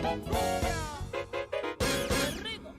¡Qué rico!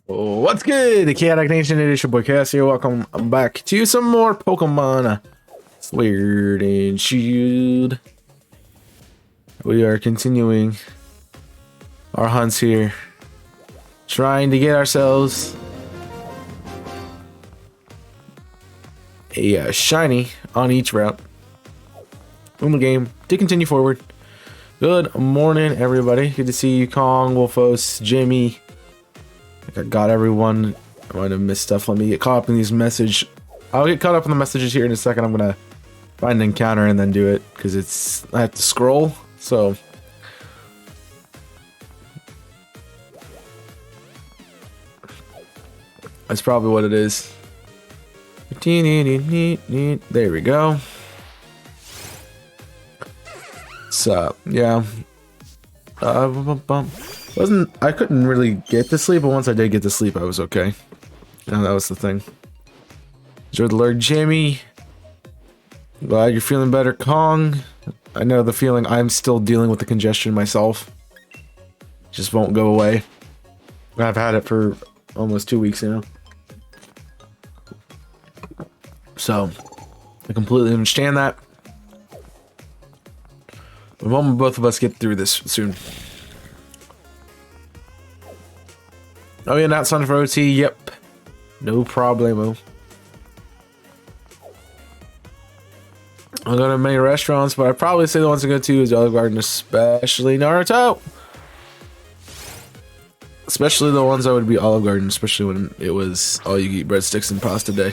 What's good? The Chaotic Nation, it is your boy Cass here. Welcome back to some more Pokemon Sword and Shield. We are continuing our hunts here, trying to get ourselves a shiny on each route in the game to continue forward. Good morning, everybody. Good to see you, Kong, Wolfos, Jimmy. I got everyone. I might have missed stuff. Let me get caught up in these messages. I'll get caught up in the messages here in a second. I'm gonna find an encounter and then do it because I have to scroll. So that's probably what it is. There we go. So yeah. I couldn't really get to sleep, but once I did get to sleep, I was okay. And that was the thing. Enjoy the Lord Jimmy. Glad you're feeling better, Kong. I know the feeling. I'm still dealing with the congestion myself. Just won't go away. I've had it for almost 2 weeks now. So I completely understand that. But won't both of us get through this soon? Oh yeah, not Sun for OT. Yep, no problemo. I'll go to many restaurants, but I'd probably say the ones to go to is Olive Garden, especially Naruto. Especially the ones that would be Olive Garden, especially when it was all you can eat breadsticks and pasta day.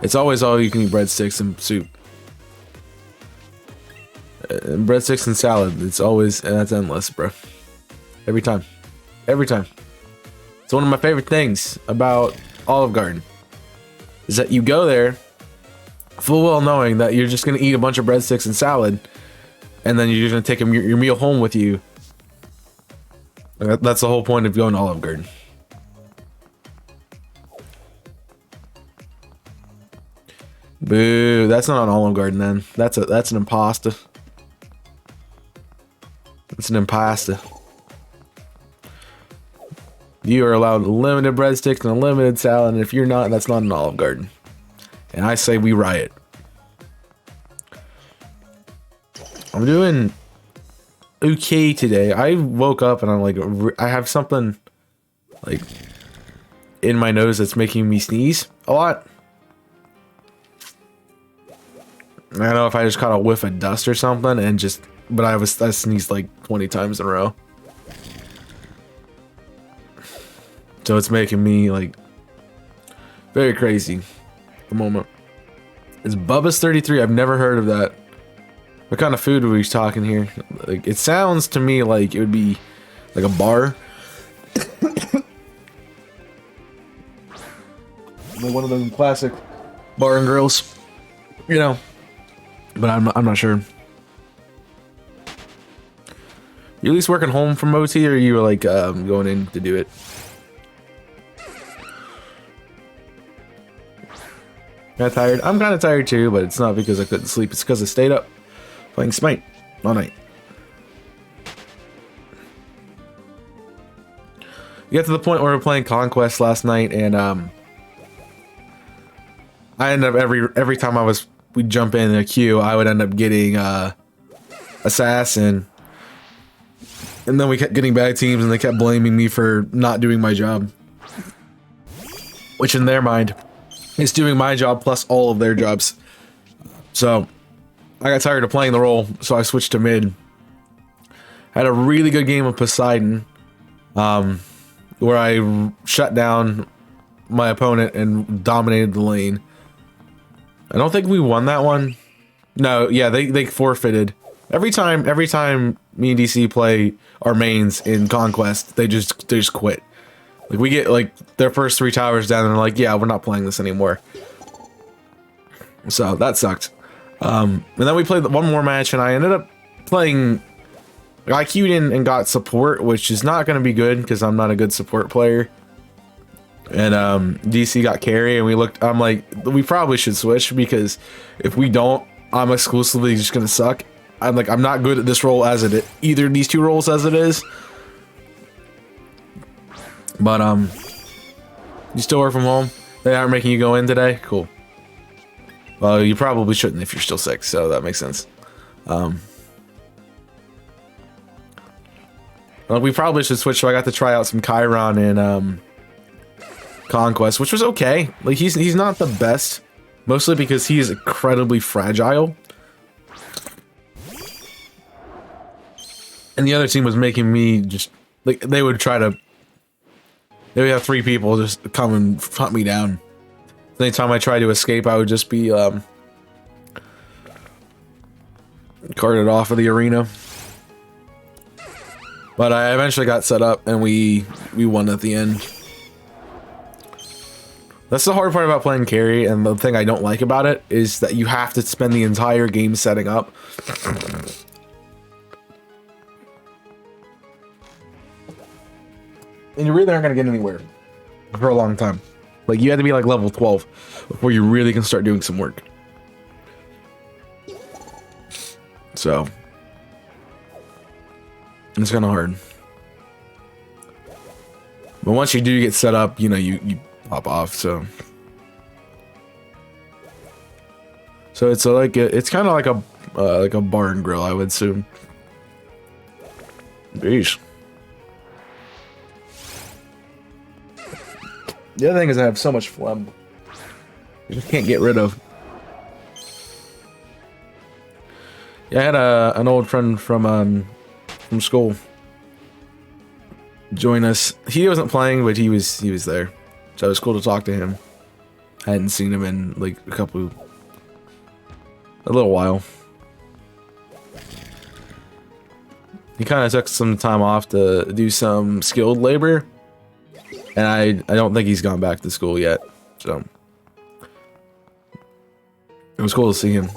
It's always all you can eat breadsticks and soup. And breadsticks and salad. It's always, and that's endless, bro. Every time. Every time. It's one of my favorite things about Olive Garden is that you go there full well knowing that you're just going to eat a bunch of breadsticks and salad, and then you're going to take your meal home with you. That's the whole point of going to Olive Garden. Boo, that's not an Olive Garden then. That's an imposter. It's an imposter. You are allowed limited breadsticks and a limited salad, and if you're not, that's not an Olive Garden. And I say we riot. I'm doing okay today. I woke up and I'm like, I have something like in my nose that's making me sneeze a lot. I don't know if I just caught a whiff of dust or something, and but I sneezed like 20 times in a row. So it's making me like very crazy at the moment. It's Bubba's 33. I've never heard of that. What kind of food are we talking here? Like, it sounds to me like it would be like a bar. Like one of them classic bar and grills, you know. But I'm not sure. You at least working home from OT, or you were like going in to do it? Got tired? I'm kind of tired too, but it's not because I couldn't sleep. It's because I stayed up playing Smite all night. We got to the point where we were playing Conquest last night, and I ended up every time we'd jump in a queue, I would end up getting Assassin, and then we kept getting bad teams, and they kept blaming me for not doing my job, which in their mind is doing my job plus all of their jobs. So I got tired of playing the role, so I switched to mid. Had a really good game of Poseidon, where I shut down my opponent and dominated the lane. I don't think we won that one. No, yeah, they forfeited. Every time me and DC play our mains in Conquest, they just quit. Like, we get like their first 3 towers down and they're like, yeah, we're not playing this anymore. So that sucked. And then we played one more match, and I ended up playing. I queued in and got support, which is not going to be good because I'm not a good support player. And DC got carry, and I'm like, we probably should switch, because if we don't, I'm exclusively just going to suck. I'm not good at this role as it is, either of these 2 roles as it is. But You still work from home? They aren't making you go in today? Cool. Well, you probably shouldn't if you're still sick, so that makes sense. Well, we probably should switch, so I got to try out some Chiron in Conquest, which was okay. Like, he's not the best, mostly because he is incredibly fragile. And the other team was making me just, like, they would have 3 people just come and hunt me down. Anytime I tried to escape, I would just be carted off of the arena. But I eventually got set up and we won at the end. That's the hard part about playing carry, and the thing I don't like about it is that you have to spend the entire game setting up. And you really aren't going to get anywhere for a long time. Like, you had to be like level 12 before you really can start doing some work. So, it's kind of hard. But once you do get set up, you know, you pop off, so. So it's it's kind of like a bar and grill, I would assume. Jeez. The other thing is I have so much phlegm. I just can't get rid of. Yeah, I had an old friend from school join us. He wasn't playing, but he was there, so it was cool to talk to him. I hadn't seen him in like a little while. He kind of took some time off to do some skilled labor. And I don't think he's gone back to school yet, so it was cool to see him.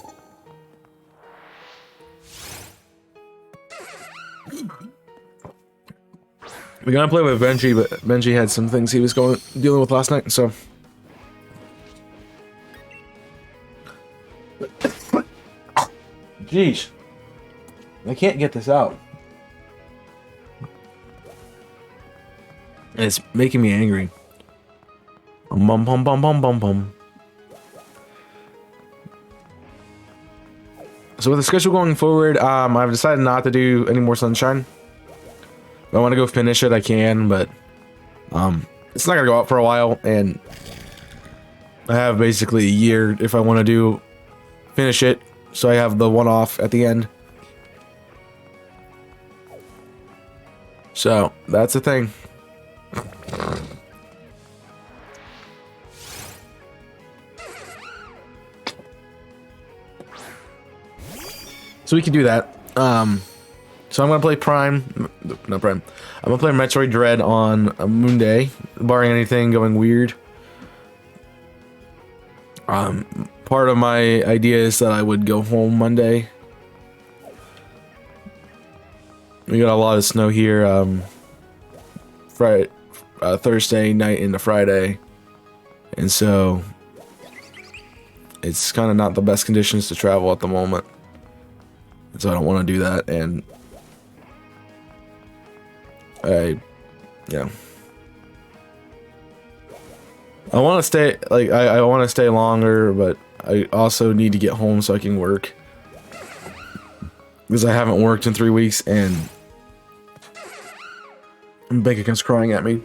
We're gonna play with Benji, but Benji had some things he was dealing with last night, so. Jeez, I can't get this out. And it's making me angry. Bum bum bum bum bum bum. So with the schedule going forward, I've decided not to do any more Sunshine. If I want to go finish it, I can, but it's not gonna go out for a while, and I have basically a year if I want to finish it. So I have the one off at the end. So that's the thing. So we can do that. So I'm gonna play Prime, not Prime. I'm gonna play Metroid Dread on a Monday, barring anything going weird. Part of my idea is that I would go home Monday. We got a lot of snow here. Thursday night into Friday, and so it's kind of not the best conditions to travel at the moment, so I don't want to do that. And I want to stay, like, I want to stay longer, but I also need to get home so I can work, because I haven't worked in 3 weeks and bank account's crying at me.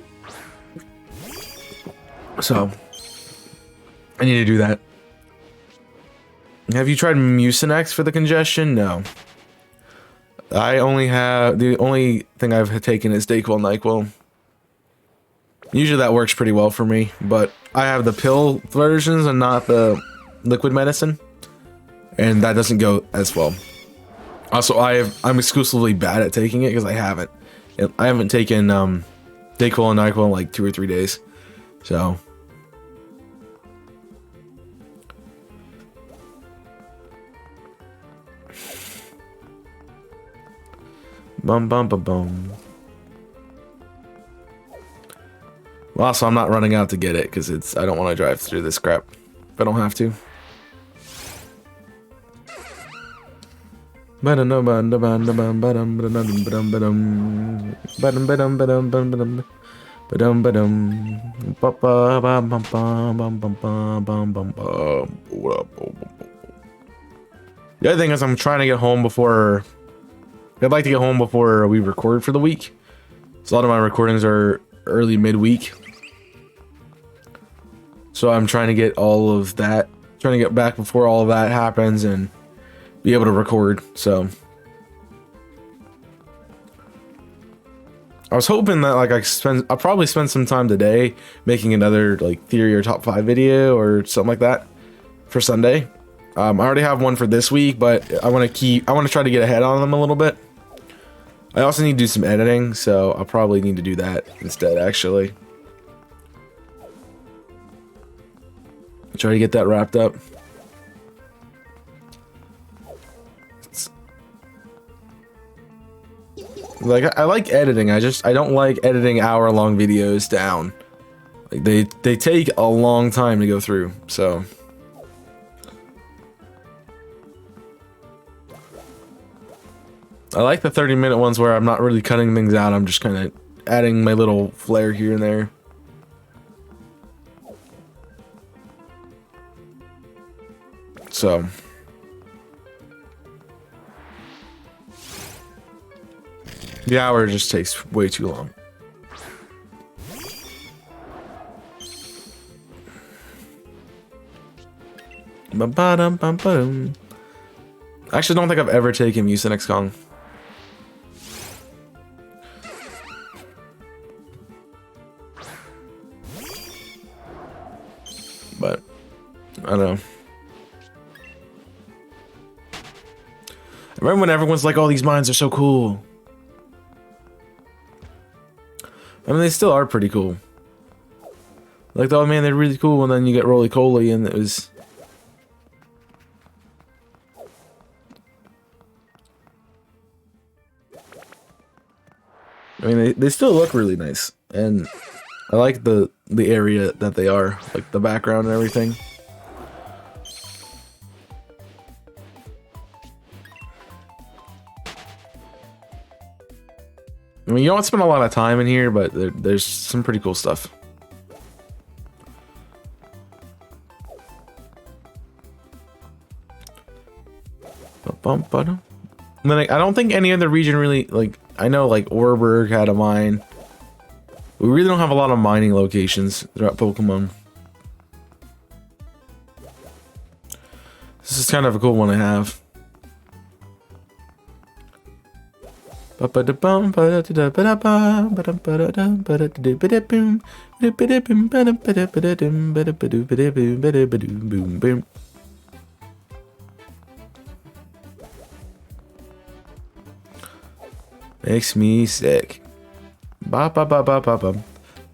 So I need to do that. Have you tried Mucinex for the congestion? No. The only thing I've taken is Dayquil, NyQuil. Usually that works pretty well for me, but I have the pill versions and not the liquid medicine, and that doesn't go as well. Also, I'm exclusively bad at taking it because I haven't taken Dayquil and NyQuil in like 2 or 3 days. So bum bum bum bum. Well, also, I'm not running out to get it because I don't want to drive through this crap if I don't have to. Ba-dum ba-dum. Ba-ba-bum-bum-bum-bum-bum-bum-bum. The other thing is I'm trying to get home before... I'd like to get home before we record for the week. So a lot of my recordings are early midweek. So I'm trying to get all of that, trying to get back before all of that happens and be able to record. So I was hoping that like I'll probably spend some time today making another like theory or top 5 video or something like that for Sunday. I already have one for this week, but I want to try to get ahead on them a little bit. I also need to do some editing, so I'll probably need to do that instead, actually. Try to get that wrapped up. Like, I like editing, I don't like editing hour-long videos down. Like, they take a long time to go through, so... I like the 30-minute ones where I'm not really cutting things out, I'm just kind of adding my little flair here and there. So... The hour just takes way too long. Ba-ba-dum-bum-ba-dum. I actually don't think I've ever taken Mucinex Kong. But I don't know. I remember when everyone's like, "Oh, these mines are so cool." I mean, they still are pretty cool. Like, oh man, they're really cool, and then you get roly-coly, and it was... I mean, they still look really nice, and I like the area that they are, like the background and everything. I mean, you don't spend a lot of time in here, but there's some pretty cool stuff. And then I don't think any other region really, like, I know like Orberg had a mine. We really don't have a lot of mining locations throughout Pokemon. This is kind of a cool one to have. Boom. Makes me sick. I've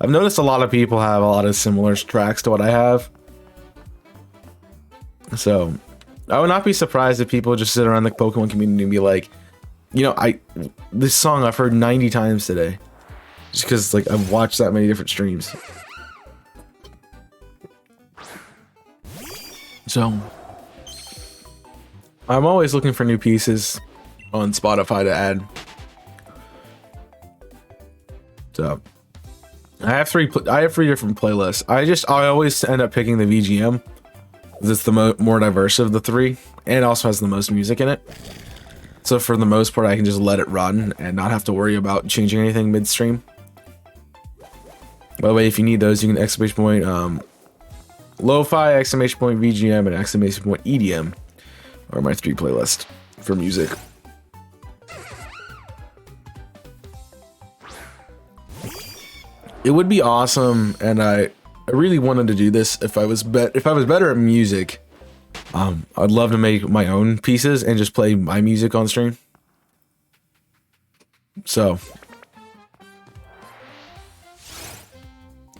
noticed a lot of people have a lot of similar tracks to what I have. So, I would not be surprised if people just sit around the Pokemon community and be like, you know, this song I've heard 90 times today. Just because, like, I've watched that many different streams. So, I'm always looking for new pieces on Spotify to add. So, I have three different playlists. I always end up picking the VGM. It's the more diverse of the three, and also has the most music in it. So for the most part, I can just let it run and not have to worry about changing anything midstream. By the way, if you need those, you can exclamation point lo-fi, exclamation point VGM, and exclamation point EDM are my 3 playlists for music. It would be awesome, and I really wanted to do this if I was better at music. I'd love to make my own pieces and just play my music on stream. So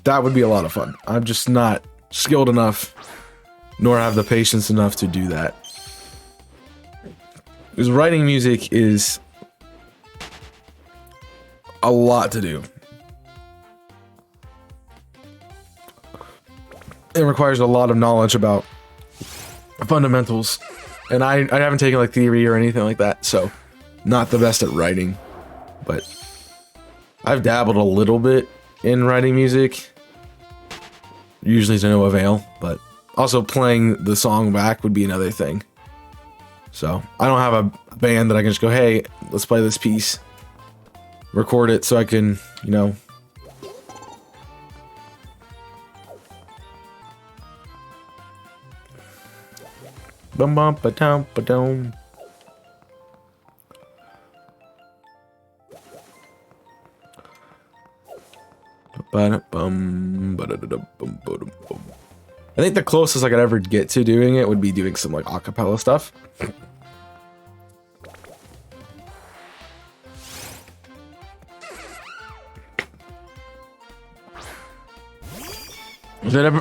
that would be a lot of fun. I'm just not skilled enough, nor have the patience enough to do that. Because writing music is a lot to do. It requires a lot of knowledge about fundamentals, and I haven't taken like theory or anything like that, so not the best at writing, but I've dabbled a little bit in writing music usually to no avail, but also playing the song back would be another thing. So I don't have a band that I can just go, hey, let's play this piece, record it so I can, you know. Bum bum ba dum ba dum. I think the closest I could ever get to doing it would be doing some like acapella stuff.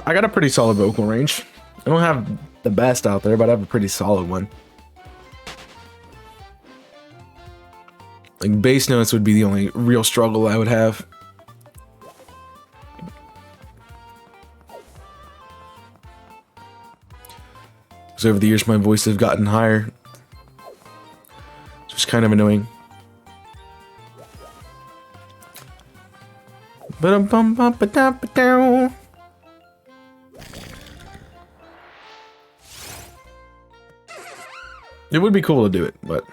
I got a pretty solid vocal range. I don't have the best out there, but I have a pretty solid one. Like bass notes would be the only real struggle I would have. Because over the years my voice has gotten higher. It's just kind of annoying. It would be cool to do it, but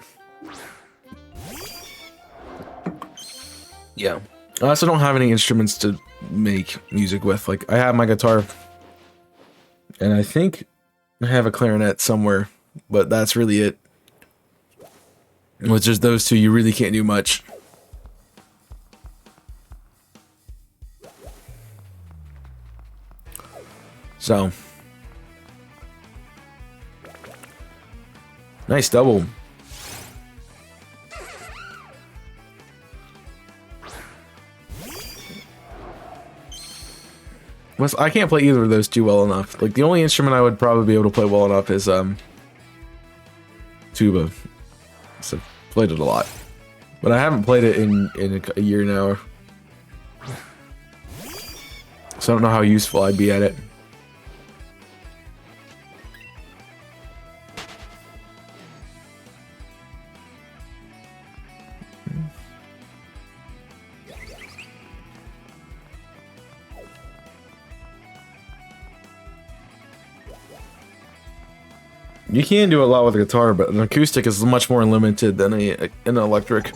yeah. I also don't have any instruments to make music with. Like I have my guitar, and I think I have a clarinet somewhere, but that's really it. With just those two, you really can't do much. So, nice double. I can't play either of those two well enough. Like the only instrument I would probably be able to play well enough is tuba. So I've played it a lot, but I haven't played it in a year now. So I don't know how useful I'd be at it. You can do a lot with a guitar, but an acoustic is much more limited than an electric.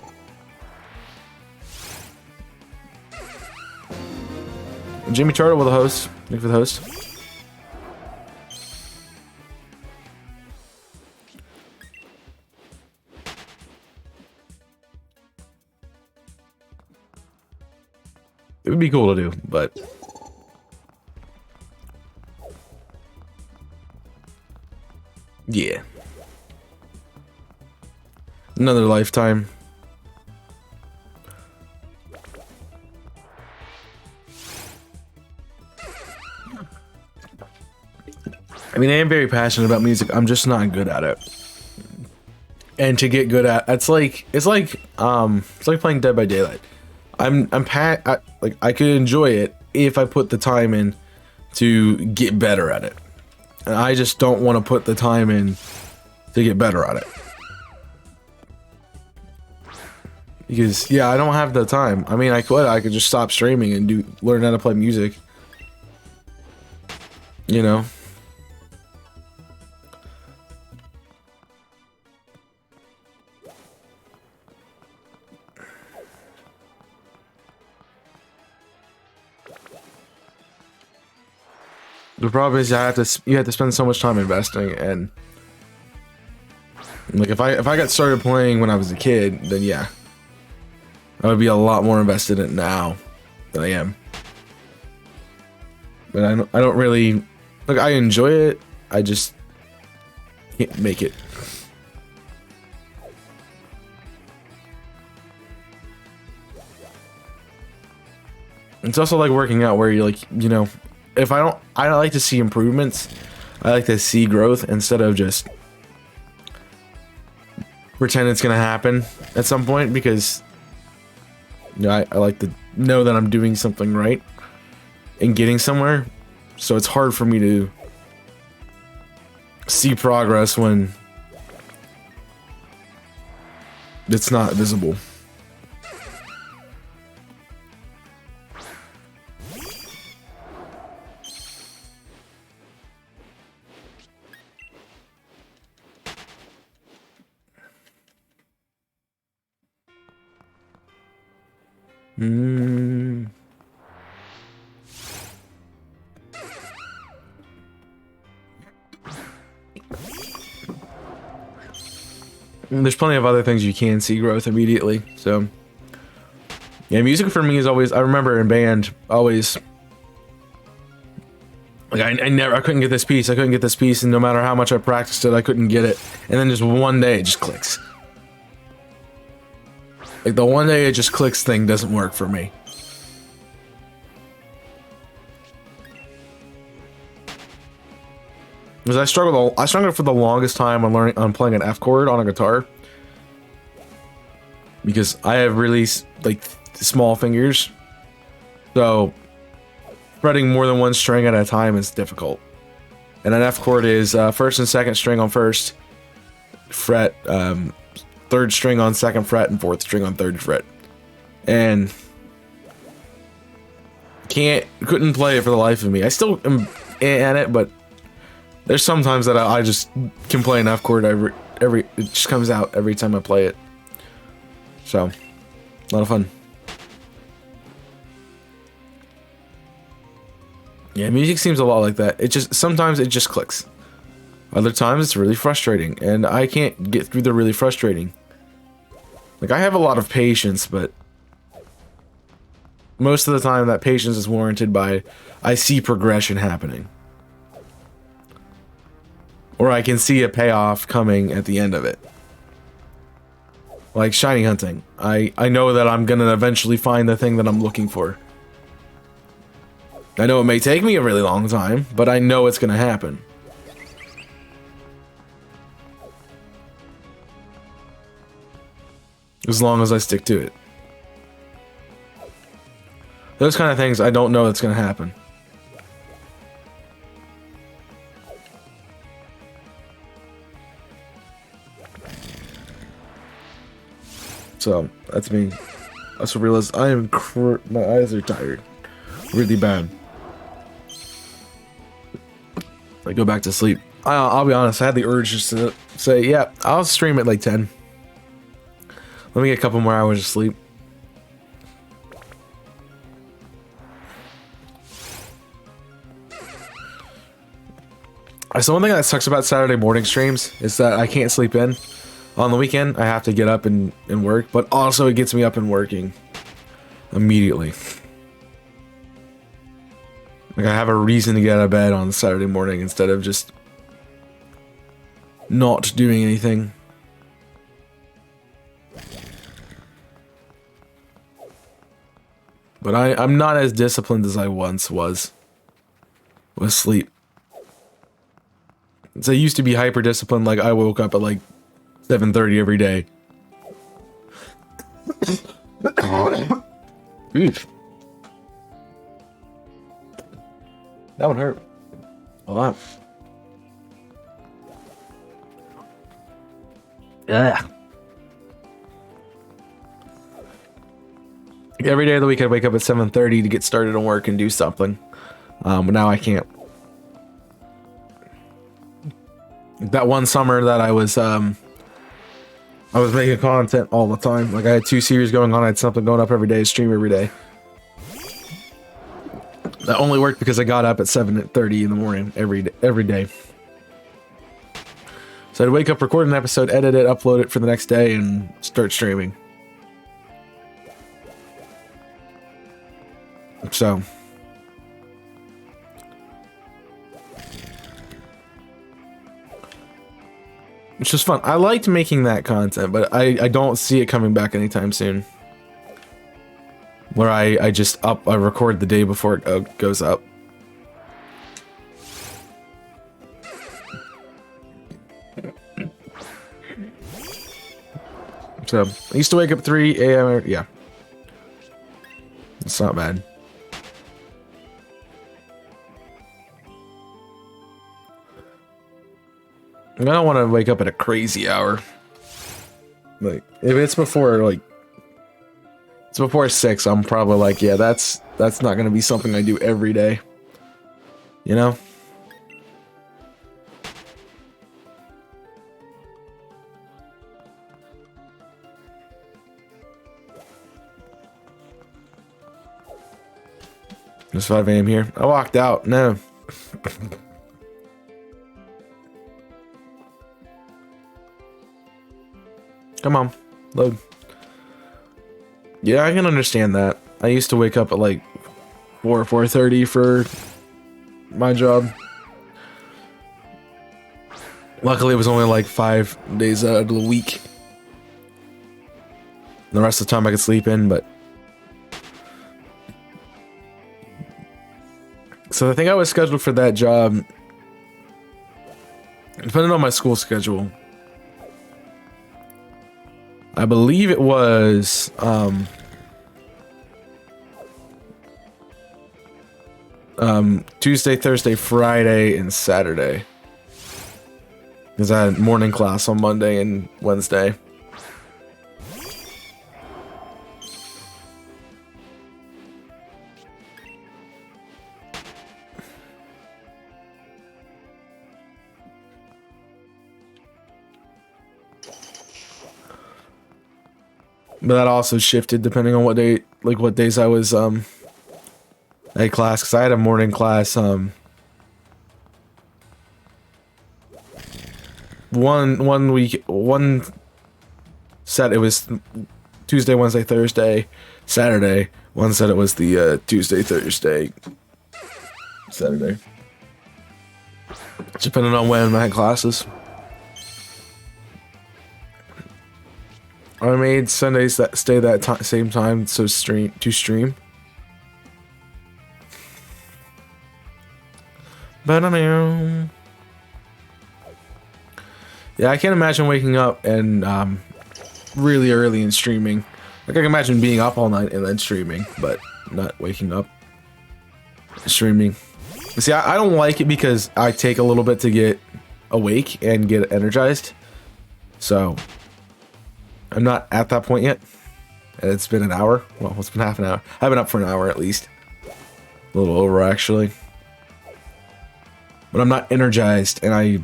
Jimmy Charter with a host. Thank you for the host. It would be cool to do, but yeah. Another lifetime. I mean, I am very passionate about music. I'm just not good at it. And to get good at, it's like playing Dead by Daylight. I could enjoy it if I put the time in to get better at it. And I just don't want to put the time in to get better at it. Because yeah, I don't have the time. I mean, I could just stop streaming and learn how to play music. You know? The problem is you have to spend so much time investing, and like if I got started playing when I was a kid, then yeah, I would be a lot more invested in it now than I am. But I don't really, like, I enjoy it, I just can't make it. It's also like working out, where you're like, you know, I like to see improvements. I like to see growth instead of just pretend it's gonna happen at some point, because you know, I like to know that I'm doing something right and getting somewhere. So it's hard for me to see progress when it's not visible. Mm. There's plenty of other things you can see growth immediately. So, yeah, music for me is always. I remember in band always. Like I couldn't get this piece. I couldn't get this piece, and no matter how much I practiced it, I couldn't get it. And then just one day, it just clicks. Like the one day it just clicks thing doesn't work for me. Because I struggled for the longest time on playing an F chord on a guitar. Because I have really like small fingers, so fretting more than one string at a time is difficult. And an F chord is first and second string on first fret, third string on second fret, and fourth string on third fret. And couldn't play it for the life of me. I still am at it, but there's sometimes that I just can play an F chord it just comes out every time I play it. So, a lot of fun. Yeah, music seems a lot like that. Sometimes it just clicks. Other times it's really frustrating, and I can't get through the really frustrating. Like, I have a lot of patience, but most of the time that patience is warranted by I see progression happening. Or I can see a payoff coming at the end of it. Like shiny hunting. I know that I'm gonna eventually find the thing that I'm looking for. I know it may take me a really long time, but I know it's gonna happen. As long as I stick to it. Those kind of things, I don't know that's gonna happen. So, that's me. I also realized my eyes are tired. Really bad. I go back to sleep. I'll be honest, I had the urge just to say, yeah, I'll stream at like 10. Let me get a couple more hours of sleep. So one thing that sucks about Saturday morning streams is that I can't sleep in. On the weekend, I have to get up and work, but also it gets me up and working immediately. Like I have a reason to get out of bed on Saturday morning instead of just not doing anything. But I'm not as disciplined as I once was with sleep. So I used to be hyper disciplined, like I woke up at like 7:30 every day. Oof. That one hurt a lot. Yeah. Every day of the week, I'd wake up at 7:30 to get started on work and do something. But now I can't. That one summer that I was making content all the time. Like I had 2 series going on. I had something going up every day, stream every day. That only worked because I got up at 7:30 in the morning every day. So I'd wake up, record an episode, edit it, upload it for the next day, and start streaming. So it's just fun. I liked making that content, but I don't see it coming back anytime soon. Where I record the day before it goes up. So I used to wake up 3 a.m. Yeah, it's not bad. I don't want to wake up at a crazy hour. Like if it's before it's before 6, I'm probably like, yeah, that's not gonna be something I do every day. You know? It's 5 a.m. here. I walked out. No. Come on. Load. Yeah, I can understand that. I used to wake up at like 4:30 for my job. Luckily, it was only like 5 days out of the week. The rest of the time I could sleep in, but... So I think I was scheduled for that job, depending on my school schedule. I believe it was, Tuesday, Thursday, Friday, and Saturday. Because I had morning class on Monday and Wednesday. But that also shifted depending on what day, like what days I was, at class. Because I had a morning class, one week, one set it was Tuesday, Wednesday, Thursday, Saturday. One said it was the Tuesday, Thursday, Saturday. Depending on when I had classes. I made Sundays that stay that same time to stream. Ba-da-meow. Yeah, I can't imagine waking up and really early and streaming. Like I can imagine being up all night and then streaming, but not waking up streaming. See, I don't like it because I take a little bit to get awake and get energized. So I'm not at that point yet. And it's been an hour. Well, it's been half an hour. I've been up for an hour at least. A little over actually. But I'm not energized and I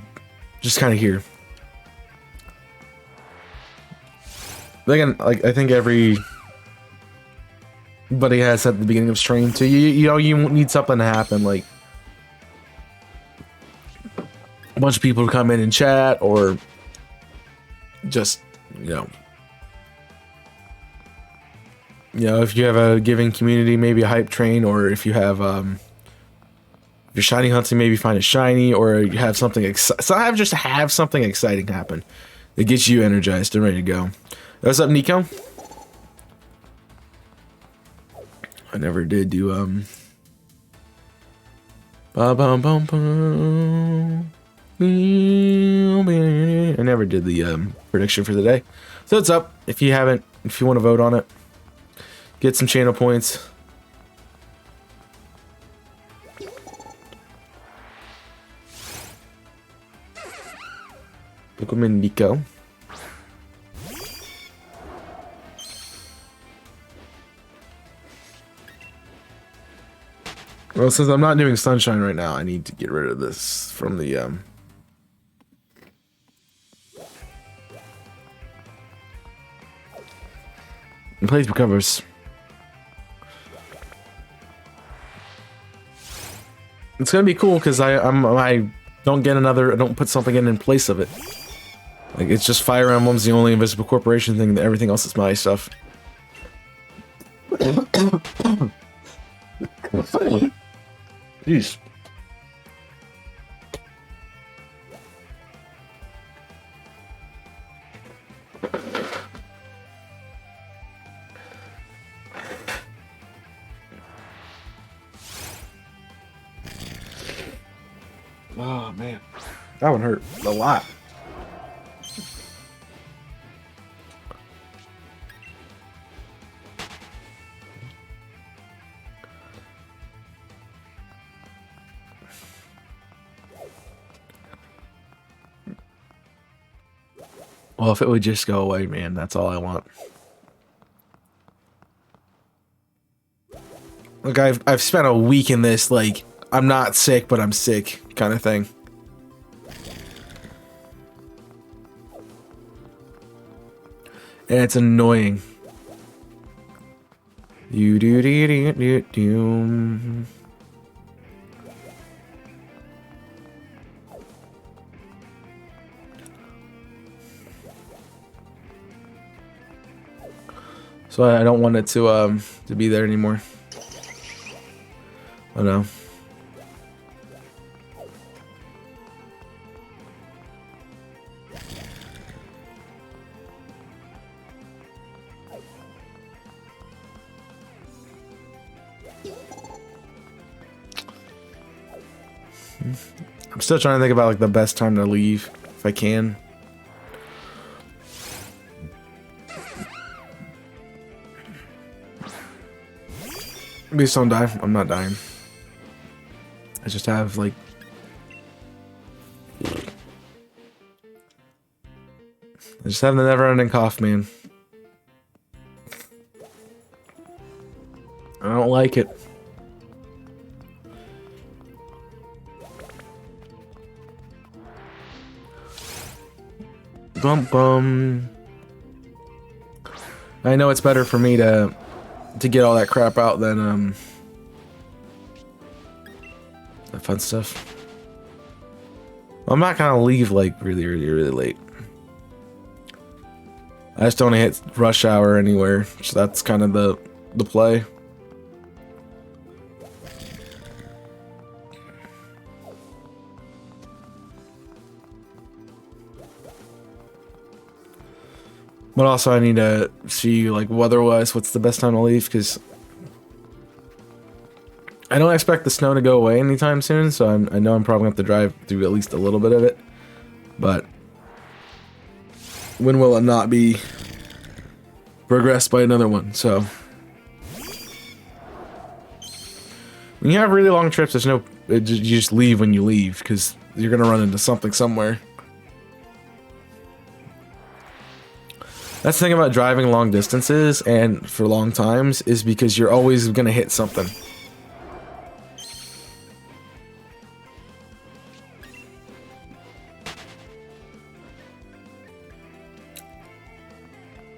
just kind of here. Again, like I think everybody has at the beginning of stream too. You know, you need something to happen, like a bunch of people to come in and chat, or just you know, if you have a giving community, maybe a hype train, or if you have if you're shiny hunting, maybe find a shiny, or you have something just have something exciting happen that gets you energized and ready to go. What's up, Nico? I never did do I never did the prediction for the day. So it's up. If you want to vote on it, get some channel points. Welcome in, Nico. Well, since I'm not doing sunshine right now, I need to get rid of this from the place recovers. It's gonna be cool because I don't get another. I don't put something in place of it. Like it's just Fire Emblem's the only Invisible Corporation thing. Everything else is my stuff. Jeez. Oh man, that one hurt a lot. Well, if it would just go away, man, that's all I want. Look, I've spent a week in this, like, I'm not sick, but I'm sick kind of thing. And it's annoying. So I don't want it to be there anymore. Oh no. I'm still trying to think about like the best time to leave if I can. Please don't die. I'm not dying. I just have like I just have the never-ending cough, man. I don't like it. Bum bum. I know it's better for me to get all that crap out than the fun stuff. I'm not gonna leave like really late. I just don't hit rush hour anywhere, so that's kind of the play. But also I need to see like weather-wise what's the best time to leave, because I don't expect the snow to go away anytime soon, so I know I'm probably going to have to drive through at least a little bit of it. But when will it not be progressed by another one? So when you have really long trips, there's no, you just leave when you leave, because you're going to run into something somewhere. That's the thing about driving long distances and for long times, is because you're always going to hit something.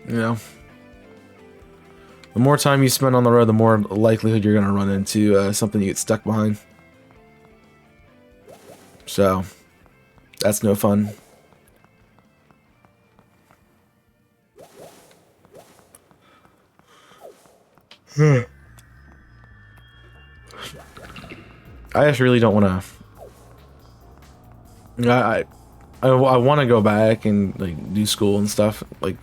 You know, the more time you spend on the road, the more likelihood you're going to run into something you get stuck behind. So, that's no fun. I just really don't want to. I want to go back and like do school and stuff. Like,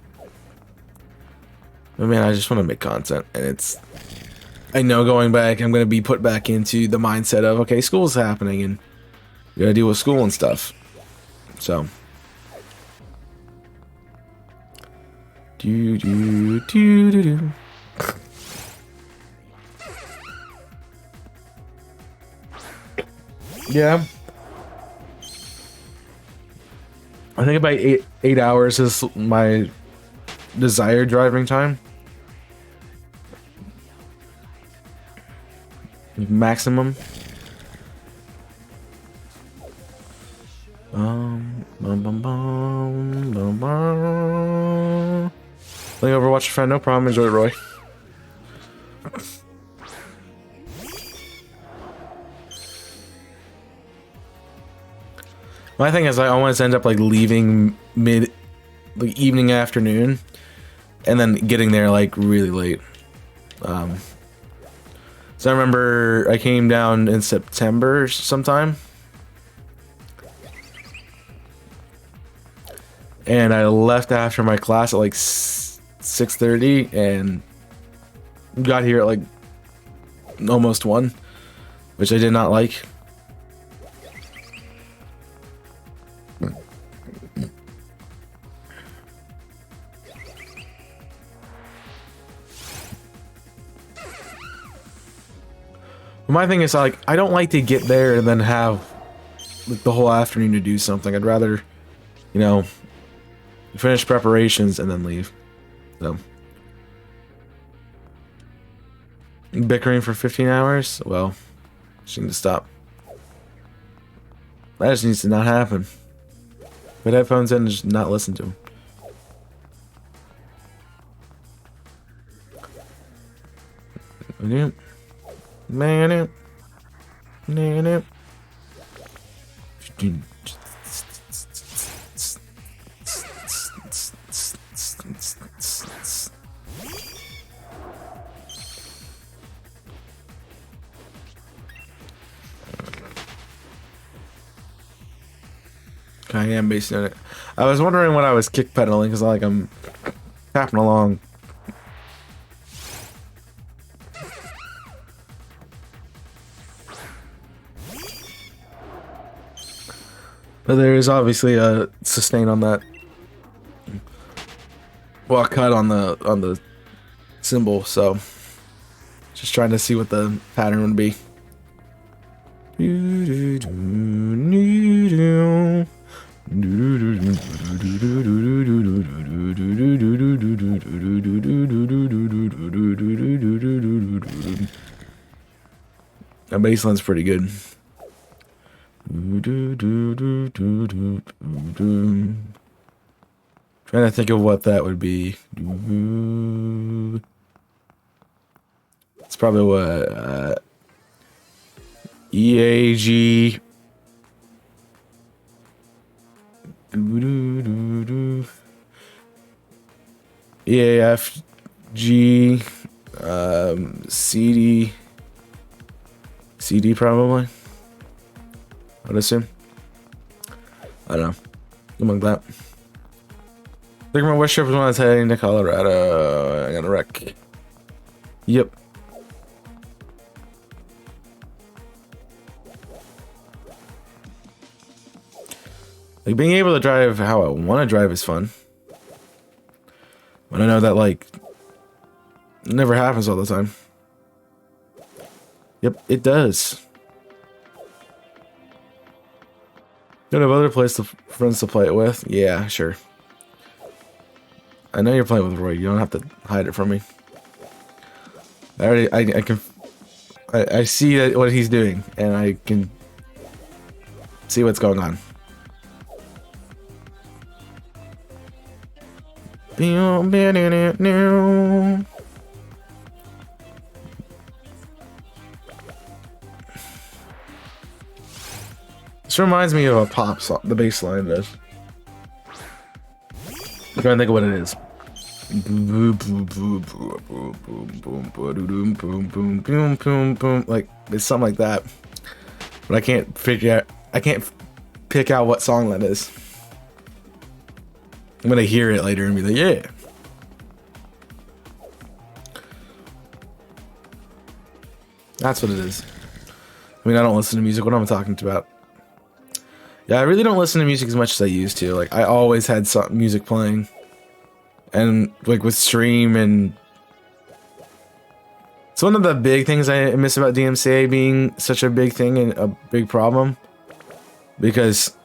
I mean, I just want to make content, and it's. I know going back, I'm gonna be put back into the mindset of okay, school's happening, and you gotta deal with school and stuff. So. Do do do do do. Yeah. I think about eight hours is my desired driving time. Maximum. Bum, bum, bum, bum, bum. Playing Overwatch, friend, no problem. Enjoy it, Roy. My thing is, I always end up like leaving the evening, afternoon, and then getting there like really late. So I remember I came down in September sometime, and I left after my class at like 6:30, and got here at like almost 1, which I did not like. My thing is, like, I don't like to get there and then have like the whole afternoon to do something. I'd rather, you know, finish preparations and then leave. So, bickering for 15 hours? Well, she needs to stop. That just needs to not happen. Put headphones in and just not listen to them. Man, it. I am basing on it. I was wondering when I was kick pedaling because like I'm tapping along. But there is obviously a sustain on that. Well, a cut on the symbol, so just trying to see what the pattern would be. That bass line's pretty good. Trying to think of what that would be. It's probably what EAG. EAFG. CD probably. I'd assume. I don't know. Something like that. I think my wish trip was when I was heading to Colorado. I got a wreck. Yep. Like being able to drive how I want to drive is fun. But I know that like it never happens all the time. Yep, it does. Don't have other friends to play it with? Yeah, sure. I know you're playing with Roy. You don't have to hide it from me. I see what he's doing, and I can see what's going on. This reminds me of a pop song. The bass line does. I'm trying to think of what it is. Like it's something like that, but I can't pick out what song that is. I'm gonna hear it later and be like, yeah. That's what it is. I mean, I don't listen to music. What am I talking about? Yeah, I really don't listen to music as much as I used to. Like, I always had some music playing. And, like, with stream and... It's one of the big things I miss about DMCA being such a big thing and a big problem. Because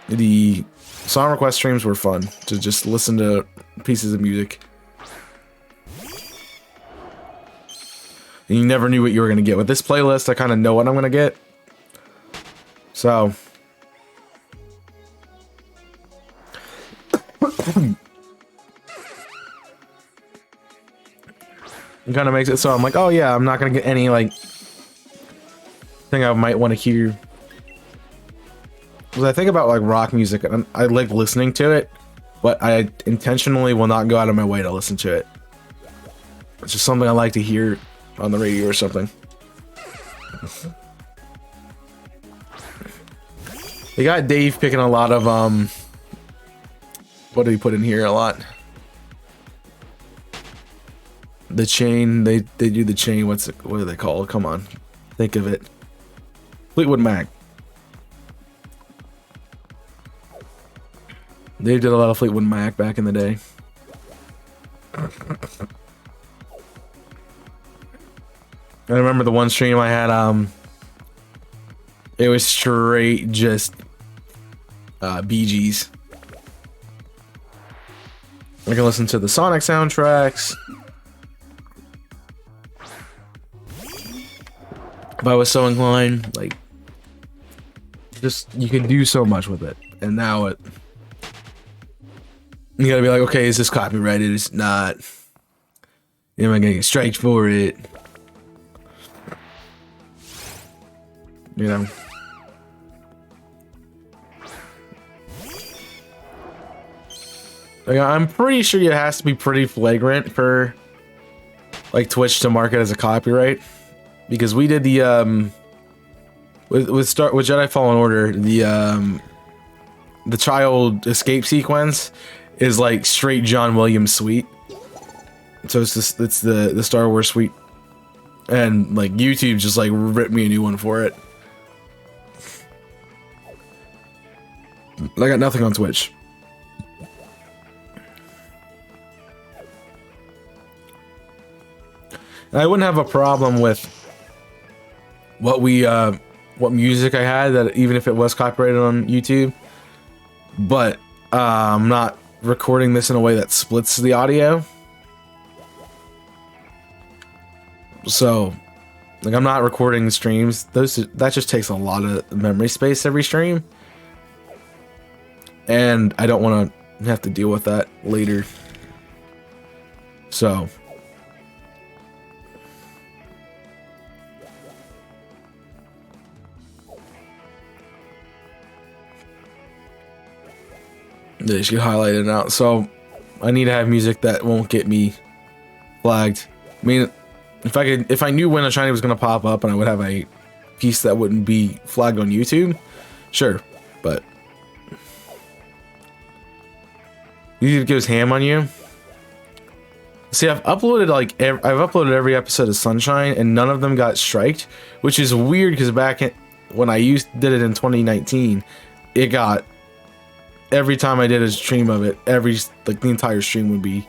the song request streams were fun to just listen to pieces of music. And you never knew what you were going to get. With this playlist, I kind of know what I'm going to get. So... It kind of makes it so I'm like, oh yeah, I'm not gonna get any like thing I might want to hear. Because I think about like rock music and I like listening to it, but I intentionally will not go out of my way to listen to it. It's just something I like to hear on the radio or something. They got Dave picking a lot of what did he put in here? A lot. The chain, they do the chain. What do they call it? Come on, think of it. Fleetwood Mac. They did a lot of Fleetwood Mac back in the day. I remember the one stream I had. It was straight just Bee Gees. I can listen to the Sonic soundtracks. If I was so inclined, like, just, you can do so much with it. And now you gotta be like, okay, is this copyrighted? It's not. Am I gonna get strikes for it? You know? Like, I'm pretty sure it has to be pretty flagrant for, like, Twitch to mark it as a copyright. Because we did the with Jedi Fallen Order, the the child escape sequence is like straight John Williams suite. So it's just, it's the Star Wars suite, and like YouTube just like ripped me a new one for it. I got nothing on Twitch. And I wouldn't have a problem with what music I had, that even if it was copyrighted on YouTube, but I'm not recording this in a way that splits the audio. So, like, I'm not recording streams. That just takes a lot of memory space every stream, and I don't want to have to deal with that later. So, they should highlight it out. So, I need to have music that won't get me flagged. I mean, if I knew when a shiny was gonna pop up and I would have a piece that wouldn't be flagged on YouTube, sure, but YouTube goes ham on you. See, I've uploaded every episode of Sunshine, and none of them got striked, which is weird because when I did it in 2019, it got, every time I did a stream of it, the entire stream would be,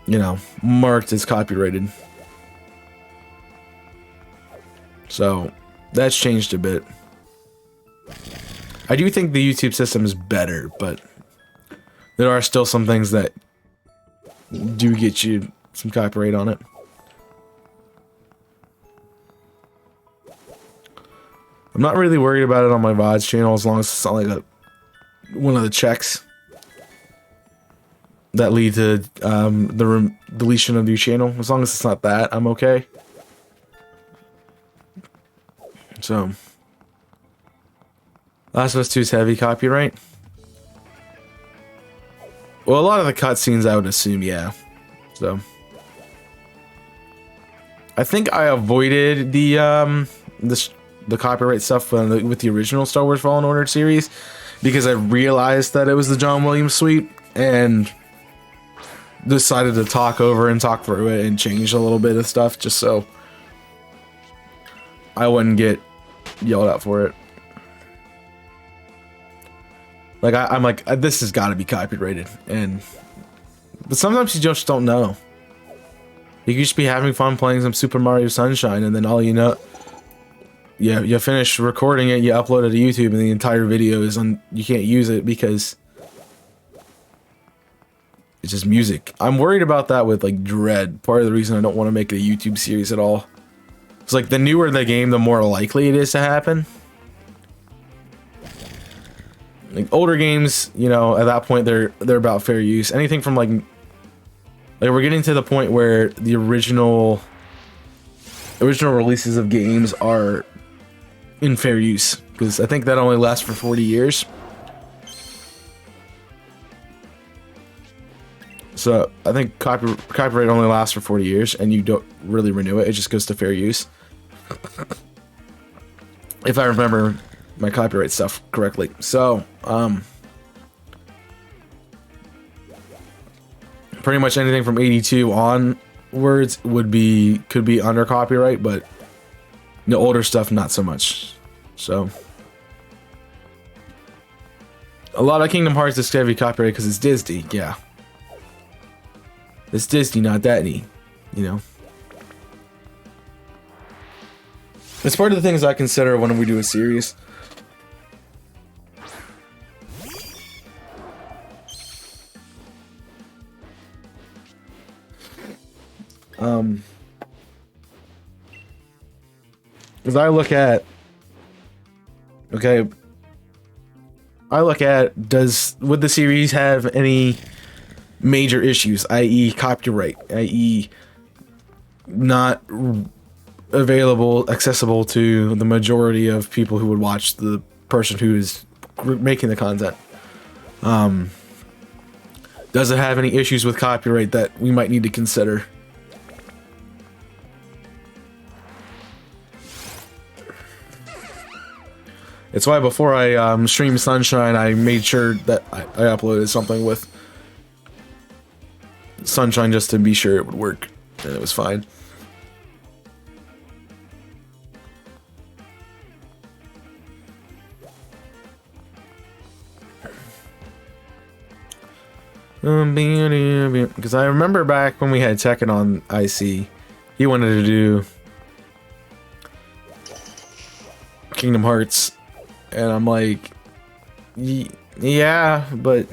you know, marked as copyrighted. So that's changed a bit. I do think the YouTube system is better, but there are still some things that do get you some copyright on it. I'm not really worried about it on my VODs channel, as long as it's not like one of the checks that lead to the deletion of your channel. As long as it's not that, I'm okay. So, Last of Us 2 is heavy copyright. Well, a lot of the cutscenes, I would assume, yeah. So, I think I avoided the copyright stuff with the original Star Wars Fallen Order series because I realized that it was the John Williams suite, and decided to talk through it and change a little bit of stuff just so I wouldn't get yelled at for it. Like, I'm like, this has got to be copyrighted, but sometimes you just don't know. You could just be having fun playing some Super Mario Sunshine, and then all you know, you finish recording it, you upload it to YouTube, and the entire video is you can't use it because it's just music. I'm worried about that with like Dread. Part of the reason I don't want to make it a YouTube series at all. It's like the newer the game, the more likely it is to happen. Like older games, you know, at that point they're about fair use. Anything from like we're getting to the point where the original releases of games are in fair use, because I think that only lasts for 40 years. So I think copyright only lasts for 40 years, and you don't really renew it. It just goes to fair use. If I remember my copyright stuff correctly. So, pretty much anything from 82 onwards could be under copyright, but the older stuff, not so much. So, a lot of Kingdom Hearts is heavy copyright because it's Disney, yeah. It's Disney, not Disney, you know. It's part of the things I consider when we do a series. Because I look at, would the series have any major issues, i.e. copyright, i.e. not accessible to the majority of people who would watch the person who is making the content? Does it have any issues with copyright that we might need to consider? It's why before I streamed Sunshine, I made sure that I uploaded something with Sunshine just to be sure it would work, and it was fine. Because I remember back when we had Tekken on IC, he wanted to do Kingdom Hearts, and I'm like, yeah, but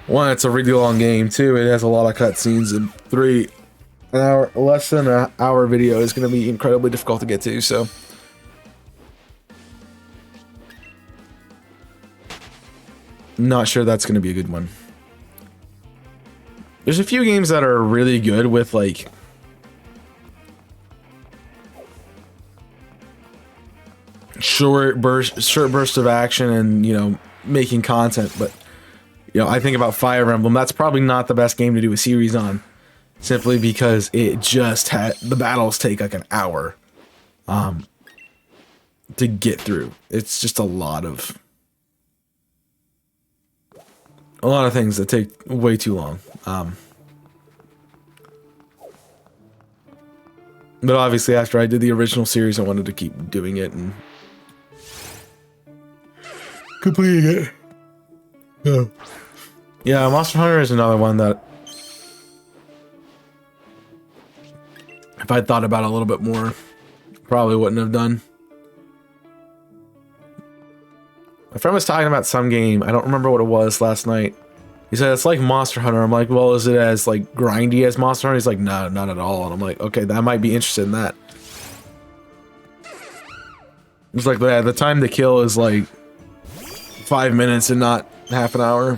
one, it's a really long game. Two, it has a lot of cutscenes, and three, an hour, less than an hour video is going to be incredibly difficult to get to. So, not sure that's going to be a good one. There's a few games that are really good with like short burst of action and, you know, making content, but you know, I think about Fire Emblem. That's probably not the best game to do a series on, simply because it just had the battles take like an hour to get through. It's just a lot of things that take way too long. But obviously after I did the original series, I wanted to keep doing it and completing it. Yeah, Monster Hunter is another one that if I'd thought about it a little bit more, probably wouldn't have done. My friend was talking about some game, I don't remember what it was last night. He said it's like Monster Hunter. I'm like, well, is it as like grindy as Monster Hunter? He's like, no, not at all. And I'm like, okay, I might be interested in that. It's like the time to kill is like 5 minutes and not half an hour.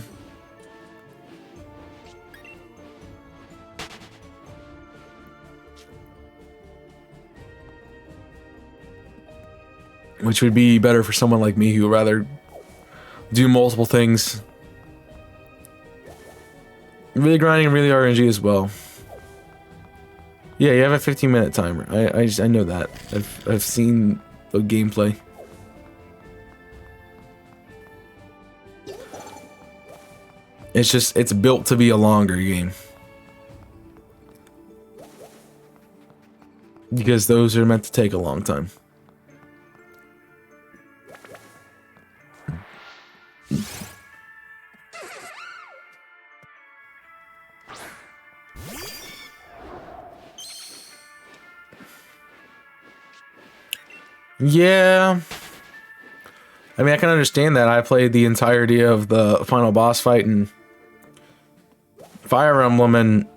Which would be better for someone like me who would rather do multiple things. Really grinding, really RNG as well. Yeah, you have a 15-minute timer. I know that. I've seen the gameplay. It's just, it's built to be a longer game. Because those are meant to take a long time. Yeah. I mean, I can understand that. I played the entirety of the final boss fight in Fire Emblem and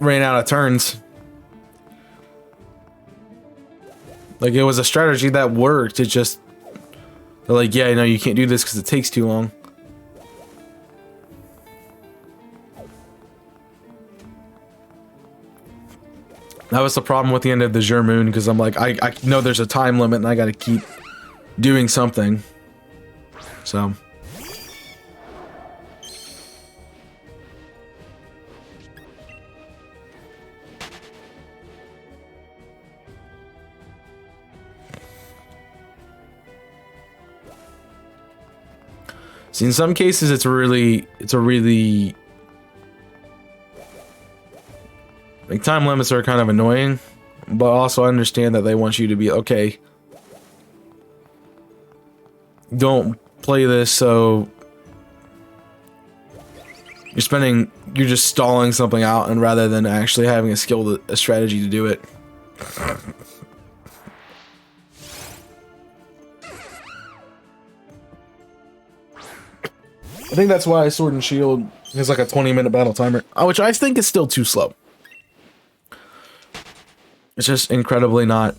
ran out of turns. Like, it was a strategy that worked. It just, they're like, yeah, no, you can't do this because it takes too long. That was the problem with the end of the Azure Moon, because I'm like, I know there's a time limit and I gotta keep doing something. So. See, in some cases it's a really like, time limits are kind of annoying, but also I understand that they want you to be okay. Don't play this so you're just stalling something out, and rather than actually having a strategy to do it. I think that's why Sword and Shield has like a 20-minute battle timer, which I think is still too slow. It's just incredibly not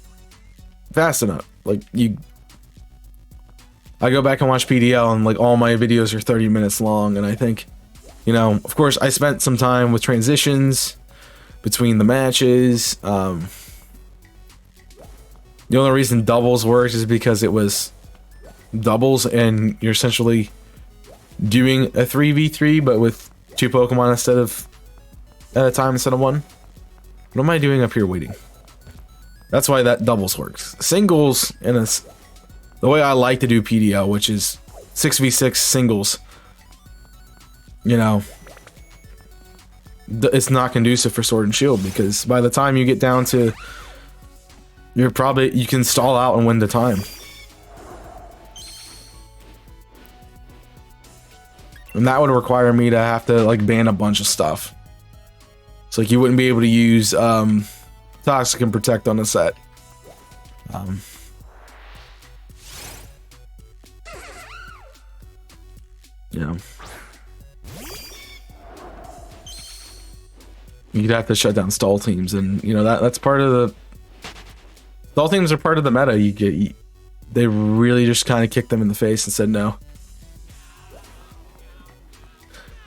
fast enough. Like, I go back and watch PDL and like all my videos are 30 minutes long, and I think, you know, of course I spent some time with transitions between the matches. The only reason doubles worked is because it was doubles and you're essentially doing a 3v3 but with 2 Pokemon at a time instead of 1. What am I doing up here waiting? That's why that doubles works. Singles in a the way I like to do PDL, which is 6v6 singles, you know, it's not conducive for Sword and Shield, because by the time you get down to, you can stall out and win the time. And that would require me to have to like ban a bunch of stuff. So like you wouldn't be able to use Toxic and Protect on a set. Yeah. You'd have to shut down stall teams, and you know that's part of the stall teams are part of the meta. They really just kind of kicked them in the face and said no.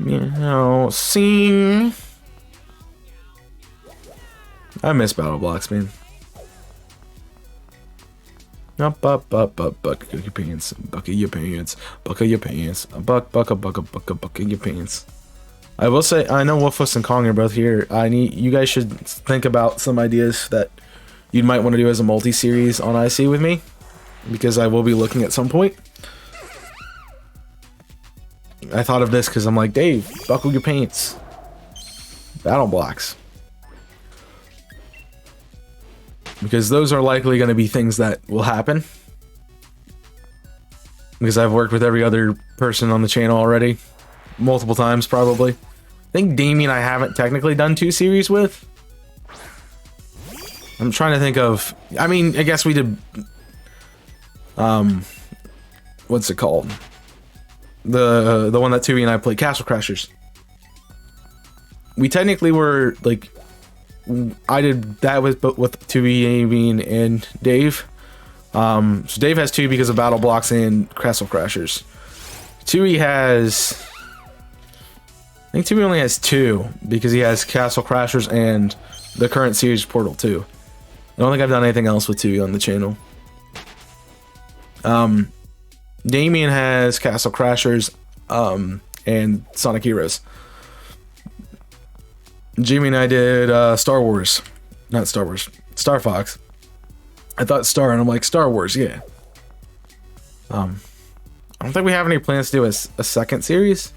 You know, see, I miss battle blocks, man. Up, buck your pants, buckle your pants, buckle your pants, buckle your pants. I will say, I know Wolfus and Kong are both here. You guys should think about some ideas that you might want to do as a multi-series on IC with me, because I will be looking at some point. I thought of this because I'm like, Dave, buckle your pants. Battle blocks. Because those are likely going to be things that will happen. Because I've worked with every other person on the channel already. Multiple times, probably. I think Damien I haven't technically done 2 series with. I'm trying to think of... I mean, I guess we did... what's it called? The one that Tui and I played, Castle Crashers. We technically were like, I did that with Tui, Damien, and Dave. So Dave has 2 because of battle blocks and Castle Crashers. Tui has, I think Tui only has 2 because he has Castle Crashers and the current series Portal 2. I don't think I've done anything else with Tui on the channel. Damien has Castle Crashers, and Sonic Heroes. Jimmy and I did Star Wars. Not Star Wars. Star Fox. I thought Star, and I'm like, Star Wars, yeah. I don't think we have any plans to do a second series.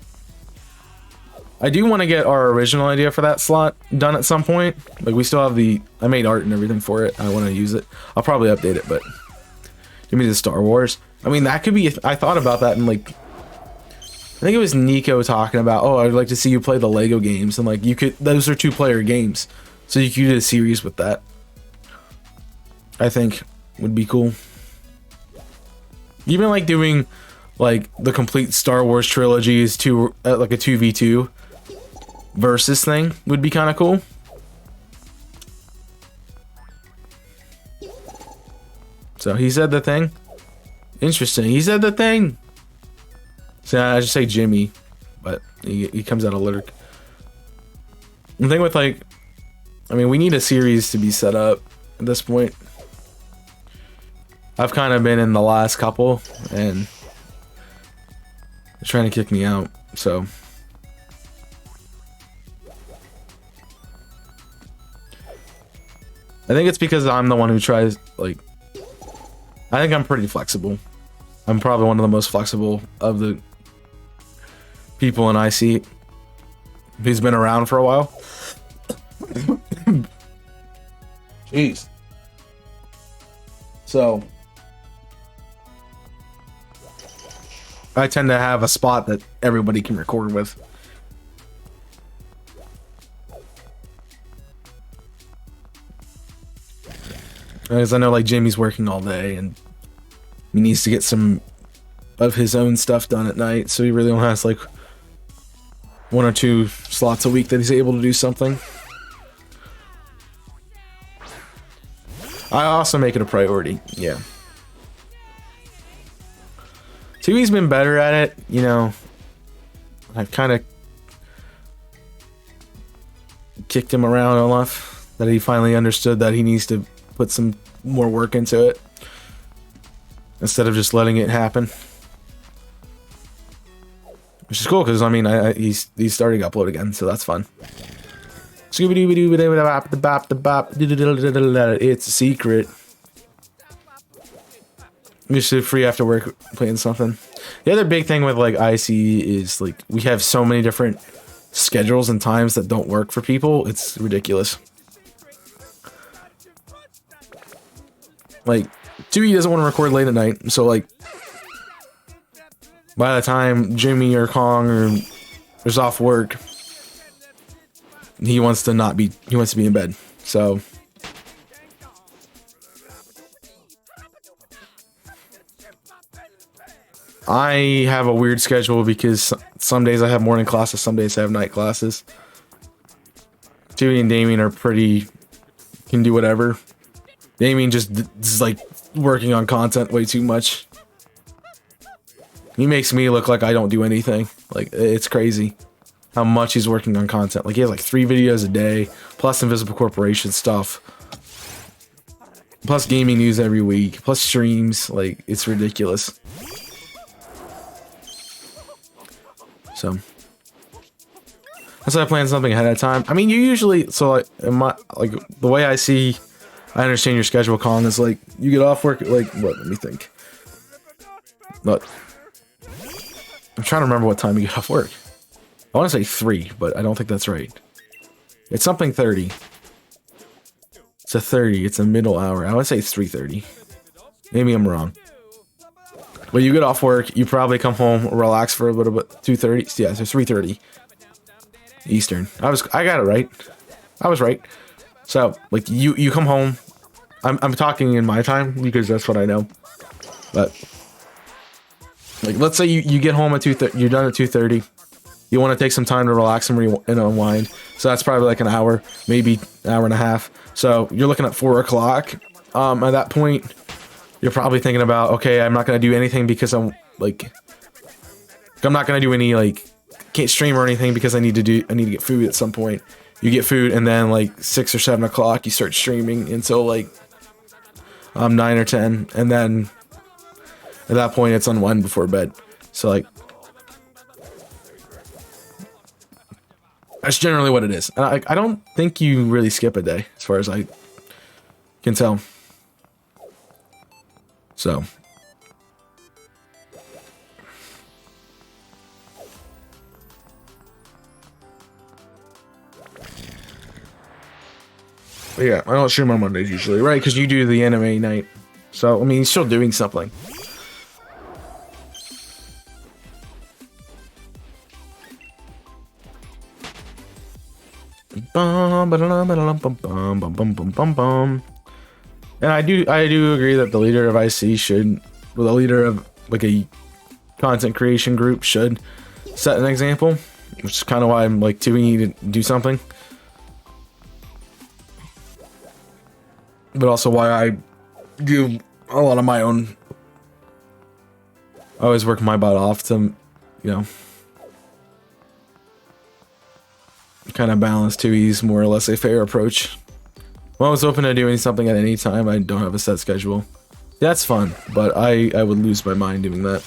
I do want to get our original idea for that slot done at some point. Like, we still have I made art and everything for it. I want to use it. I'll probably update it, but... Give me the Star Wars. I mean, that could be... I thought about that, and like... I think it was Nico talking about, oh, I'd like to see you play the Lego games. And like, you could... Those are 2-player games. So you could do a series with that. I think would be cool. Even like doing like the complete Star Wars trilogies to like a 2v2 versus thing would be kind of cool. So he said the thing. Interesting. He said the thing. So I just say Jimmy, but he comes out of lyric. The thing with like, I mean, we need a series to be set up at this point. I've kind of been in the last couple and they're trying to kick me out, so. I think it's because I'm the one who tries, like, I think I'm pretty flexible. I'm probably one of the most flexible of the people in IC who's been around for a while. Jeez. So I tend to have a spot that everybody can record with. Because I know like Jimmy's working all day and he needs to get some of his own stuff done at night, so he really only has like 1 or 2 slots a week that he's able to do something. I also make it a priority, yeah. Tui's been better at it, you know. I've kind of kicked him around enough that he finally understood that he needs to put some more work into it instead of just letting it happen. Which is cool because I mean he's starting to upload again, so that's fun. It's a secret. Usually free after work playing something. The other big thing with like IC is like we have so many different schedules and times that don't work for people. It's ridiculous. Like 2E doesn't want to record late at night, so like by the time Jimmy or Kong or is off work, he wants to be in bed. So I have a weird schedule because some days I have morning classes, some days I have night classes. Tui and Damien are can do whatever. Damien just is like working on content way too much. He makes me look like I don't do anything. Like, it's crazy how much he's working on content. Like, he has like 3 videos a day, plus Invisible Corporation stuff, plus gaming news every week, plus streams. Like, it's ridiculous. So that's why I plan something ahead of time. I mean, you usually, so like, the way I understand your schedule, Colin, is like you get off work at like what? Let me think. But I'm trying to remember what time you get off work. I want to say 3, but I don't think that's right. It's something 30. It's a 30. It's a middle hour. I want to say it's 3:30. Maybe I'm wrong. When you get off work, you probably come home, relax for a little bit. 2:30. Yeah, so 3:30 Eastern. I got it right. I was right. So like you come home. I'm talking in my time because that's what I know. But like, let's say you get home at 2:30. You're done at 2:30. You want to take some time to relax and unwind. So that's probably like an hour, maybe an hour and a half. So you're looking at 4 o'clock. At that point, you're probably thinking about, okay, I'm not going to do anything because I'm not going to do any, like, can't stream or anything because I need to get food at some point. You get food, and then like 6 or 7 o'clock, you start streaming until like 9 or 10, and then at that point, it's unwind before bed. So like, that's generally what it is. And I don't think you really skip a day, as far as I can tell. So yeah, I don't stream on Mondays usually, right? Because you do the anime night. So I mean, he's still doing something. And I do agree that the leader of IC should, well, the leader of like a content creation group should set an example, which is kind of why I'm like doing to do something, but also why I do a lot of my own. I always work my butt off to, kind of balance 2E's more or less a fair approach. I'm always open to doing something at any time. I don't have a set schedule. That's fun, but I would lose my mind doing that.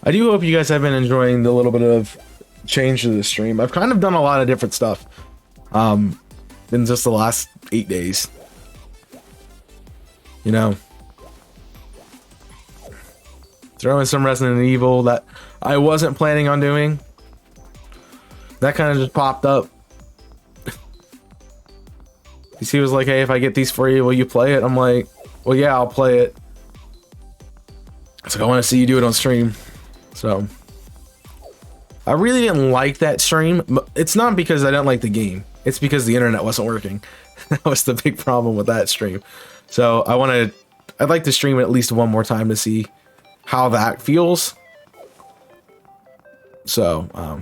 I do hope you guys have been enjoying the little bit of change to the stream. I've kind of done a lot of different stuff in just the last 8 days. Throwing some Resident Evil that I wasn't planning on doing. That kind of just popped up. He was like, hey, if I get these for you, will you play it? I'm like, well, yeah, I'll play it. It's like, I want to see you do it on stream. So I really didn't like that stream. It's not because I didn't like the game. It's because the internet wasn't working. That was the big problem with that stream. So I'd like to stream it at least one more time to see how that feels. So know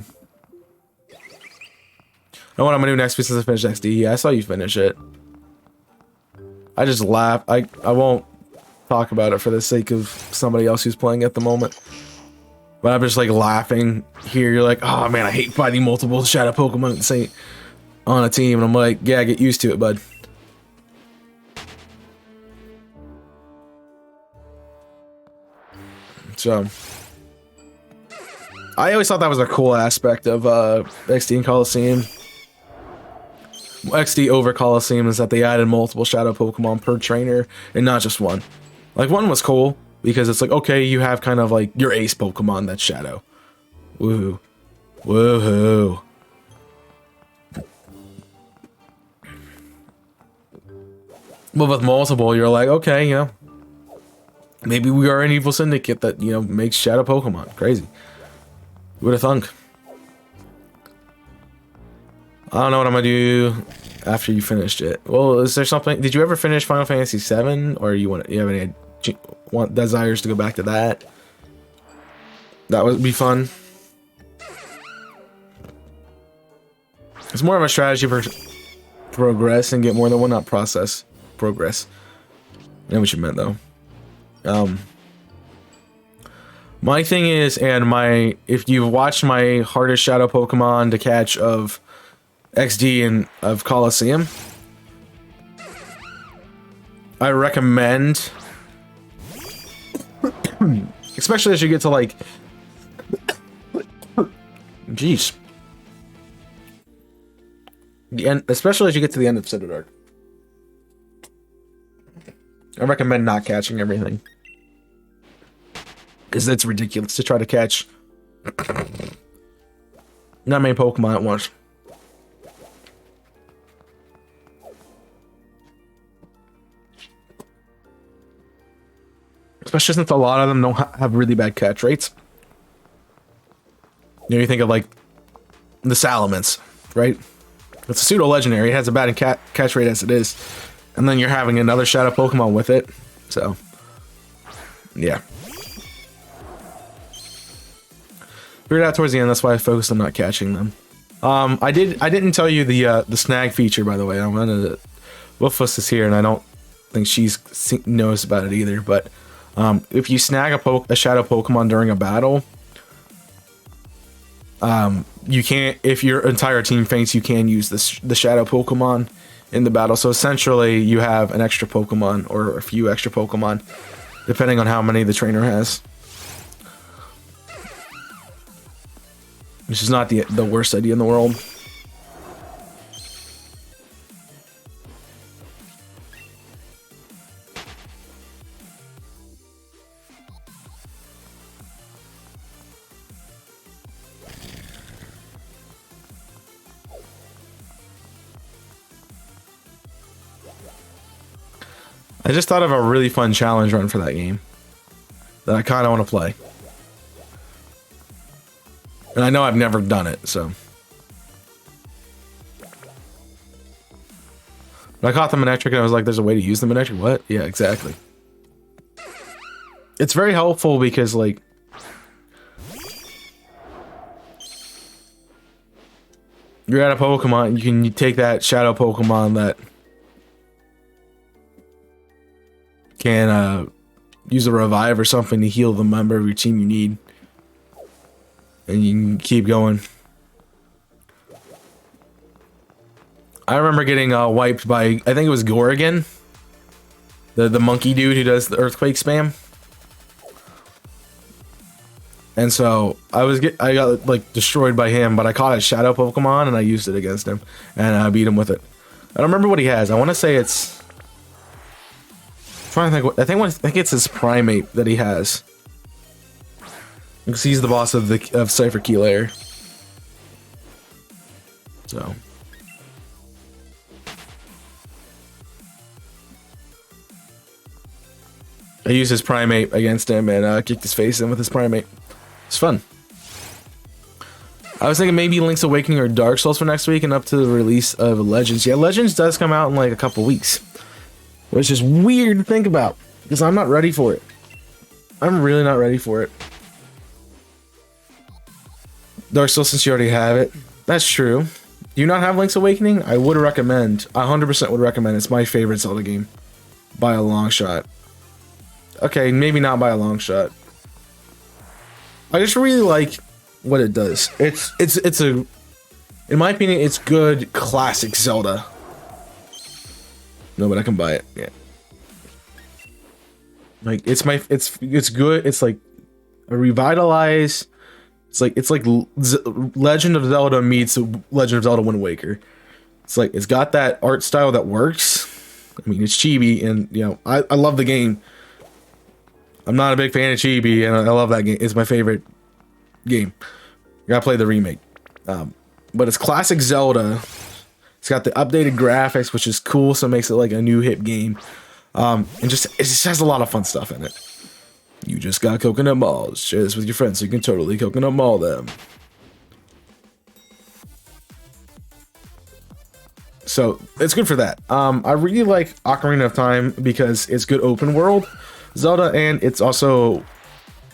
what I'm gonna do next since I finish XD. Yeah, I saw you finish it. I just laugh. I won't talk about it for the sake of somebody else who's playing at the moment. But I'm just like laughing here. You're like, oh man, I hate fighting multiple shadow Pokemon at the same on a team. And I'm like, yeah, get used to it, bud. So I always thought that was a cool aspect of XD and Coliseum. XD over Coliseum is that they added multiple shadow Pokemon per trainer and not just one. Like one was cool because it's like, okay, you have kind of like your ace Pokemon that's shadow. Woohoo. Woohoo. But with multiple, you're like, okay, you know, maybe we are an evil syndicate that, you know, makes shadow Pokemon. Crazy. Who would have thunk? I don't know what I'm gonna do after you finished it. Well, is there something? Did you ever finish Final Fantasy VII, or you have any desires to go back to that? That would be fun. It's more of a strategy for progress and get more than one, not process. Progress. I know what you meant though. My thing is, and if you've watched my hardest shadow Pokemon to catch of XD and of Coliseum, I recommend, especially as you get to like, jeez, the end, especially as you get to the end of Citadel, I recommend not catching everything. Because it's ridiculous to try to catch not many Pokemon at once. Especially since a lot of them don't have really bad catch rates. You know, you think of like the Salamence, right? It's a pseudo-legendary. It has a bad catch rate as it is. And then you're having another shadow Pokemon with it. So, yeah. Figured out towards the end, that's why I focused on not catching them. I didn't tell you the snag feature, by the way. I'm gonna Wolfus is here, and I don't think she's knows about it either. But if you snag a shadow Pokemon during a battle, you can't. If your entire team faints, you can use the shadow Pokemon in the battle. So essentially, you have an extra Pokemon or a few extra Pokemon, depending on how many the trainer has. Which is not the worst idea in the world. I just thought of a really fun challenge run for that game that I kind of want to play. And I know I've never done it, so. But I caught the Manectric and I was like, there's a way to use the Manectric? What? Yeah, exactly. It's very helpful because, like, you're at a Pokemon, you take that shadow Pokemon that can use a revive or something to heal the member of your team you need. And you can keep going. I remember getting wiped by, I think it was Gorgon, the monkey dude who does the earthquake spam. And so I got like destroyed by him, but I caught a shadow Pokemon and I used it against him and I beat him with it. I don't remember what he has. I want to say it's. I'm trying to think. I think it's his primate that he has. Because he's the boss of Cypher Key Layer. So. I used his primate against him and kicked his face in with his primate. It's fun. I was thinking maybe Link's Awakening or Dark Souls for next week and up to the release of Legends. Yeah, Legends does come out in like a couple weeks. Which is weird to think about. Because I'm not ready for it. I'm really not ready for it. Dark Souls, since you already have it. That's true. Do you not have Link's Awakening? I would recommend. 100% would recommend. It's my favorite Zelda game. By a long shot. Okay, maybe not by a long shot. I just really like what it does. It's a, in my opinion, it's good classic Zelda. No, but I can buy it. Yeah. Like it's good. It's like a revitalized. It's like Legend of Zelda meets Legend of Zelda Wind Waker. It's got that art style that works. I mean, it's chibi, and you know, I love the game. I'm not a big fan of chibi, and I love that game. It's my favorite game. You gotta play the remake. But it's classic Zelda. It's got the updated graphics, which is cool, so it makes it like a new hip game. And it just has a lot of fun stuff in it. You just got coconut balls. Share this with your friends so you can totally coconut mall them. So it's good for that. I really like Ocarina of Time because it's good open world Zelda, and it's also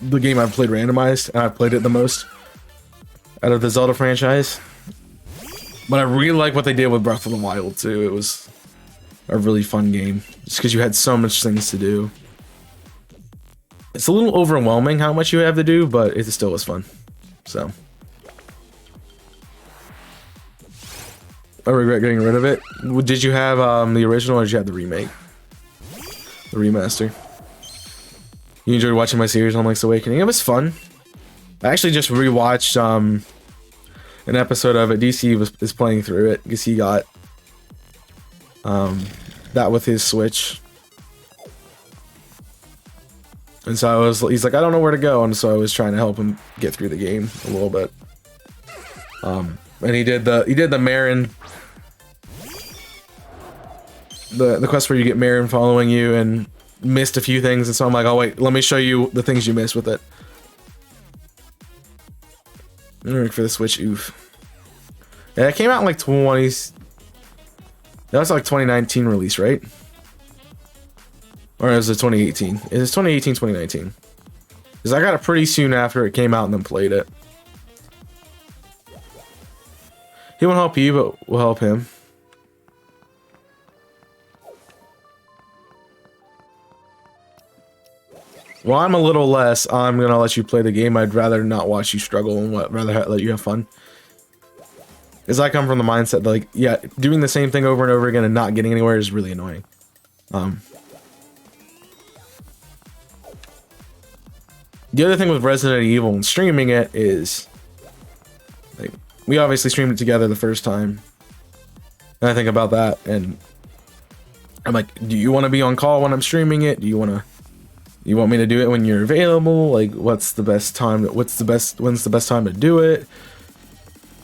the game I've played randomized, and I've played it the most out of the Zelda franchise. But I really like what they did with Breath of the Wild too. It was a really fun game just because you had so much things to do. It's a little overwhelming how much you have to do, but it still was fun. So I regret getting rid of it. Did you have the original, or did you have the remake? The remaster? You enjoyed watching my series on Link's Awakening? It was fun. I actually just rewatched an episode of it. DC is playing through it because he got that with his Switch. And so he's like, I don't know where to go, and so I was trying to help him get through the game a little bit. And he did the Marin, the quest where you get Marin following you, and missed a few things, and so I'm like, oh wait, let me show you the things you missed with it. For the Switch, oof. Yeah, it came out in like 20s. That was like 2019 release, right? Or is it 2018? It was 2018, 2019. Because I got it pretty soon after it came out and then played it. He won't help you, but we'll help him. Well, I'm a little less. I'm gonna let you play the game. I'd rather not watch you struggle and rather let you have fun. Because I come from the mindset that, like, yeah, doing the same thing over and over again and not getting anywhere is really annoying. The other thing with Resident Evil and streaming it is, like, we obviously streamed it together the first time. And I think about that, and I'm like, do you want to be on call when I'm streaming it? Do you want me to do it when you're available? Like, when's the best time to do it?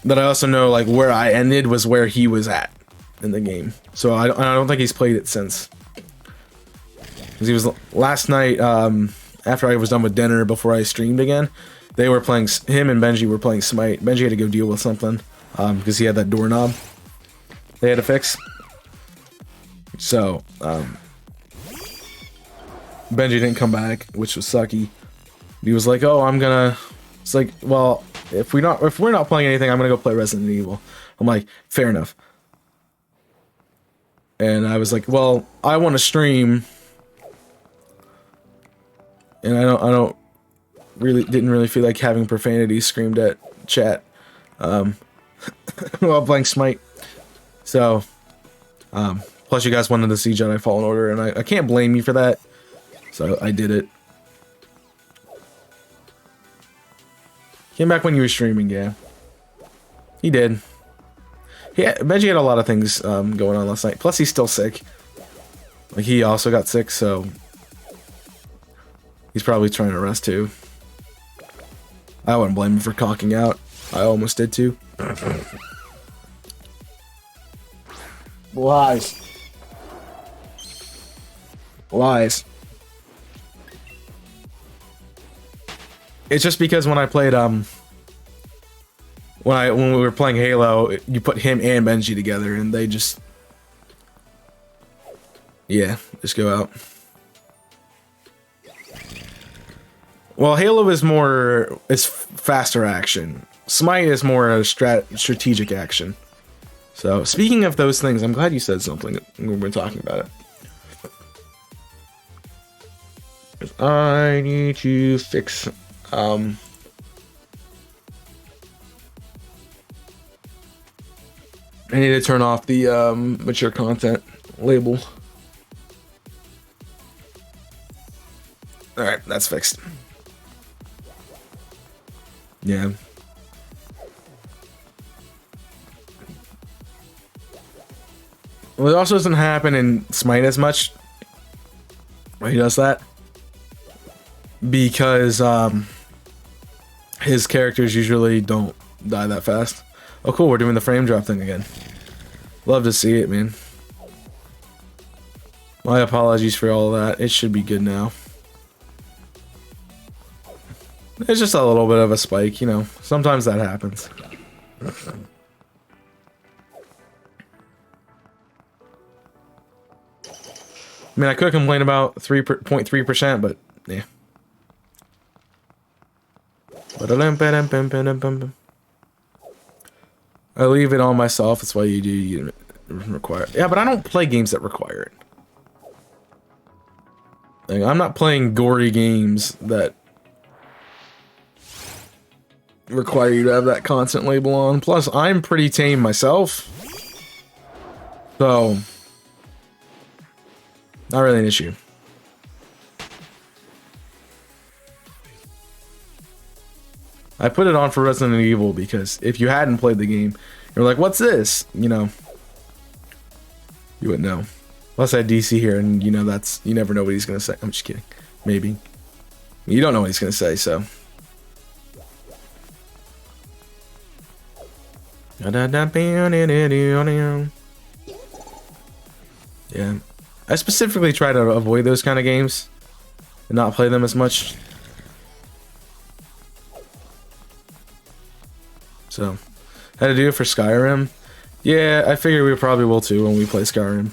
But I also know, like, where I ended was where he was at in the game. So I don't think he's played it since. Because he was last night, after I was done with dinner, before I streamed again, they were playing, him and Benji were playing Smite. Benji had to go deal with something, because he had that doorknob they had to fix. So, Benji didn't come back, which was sucky. He was like, oh, it's like, well, if we're not playing anything, I'm gonna go play Resident Evil. I'm like, fair enough. And I was like, well, I want to stream, and I didn't really feel like having profanity screamed at chat while playing Smite. So, plus you guys wanted to see Jedi Fallen Order, and I can't blame you for that. So I did it. Came back when you were streaming, yeah. He did. Benji had a lot of things going on last night. Plus he's still sick. Like, he also got sick, so he's probably trying to rest too. I wouldn't blame him for cocking out. I almost did too. Lies. Lies. It's just because when I played when we were playing Halo, you put him and Benji together, and they just go out. Well, Halo is faster action. Smite is more a strategic action. So, speaking of those things, I'm glad you said something when we were talking about it. I need to fix I need to turn off the mature content label. All right, that's fixed. Yeah. Well, it also doesn't happen in Smite as much when he does that, because his characters usually don't die that fast. Oh cool, we're doing the frame drop thing again. Love to see it, man. My apologies for all of that. It should be good now. It's just a little bit of a spike, you know. Sometimes that happens. I mean, I could complain about 3.3%, but yeah. I leave it on myself. That's why you require. Yeah, but I don't play games that require it. Like, I'm not playing gory games that require you to have that constant label on. Plus, I'm pretty tame myself, so not really an issue. I put it on for Resident Evil because if you hadn't played the game, you're like, what's this? You know, you wouldn't know. Plus I had DC here, and you know, that's, you never know what he's gonna say. I'm just kidding. Maybe. You don't know what he's gonna say, so. Yeah. I specifically try to avoid those kind of games and not play them as much. So, had to do it for Skyrim. Yeah, I figure we probably will too when we play Skyrim.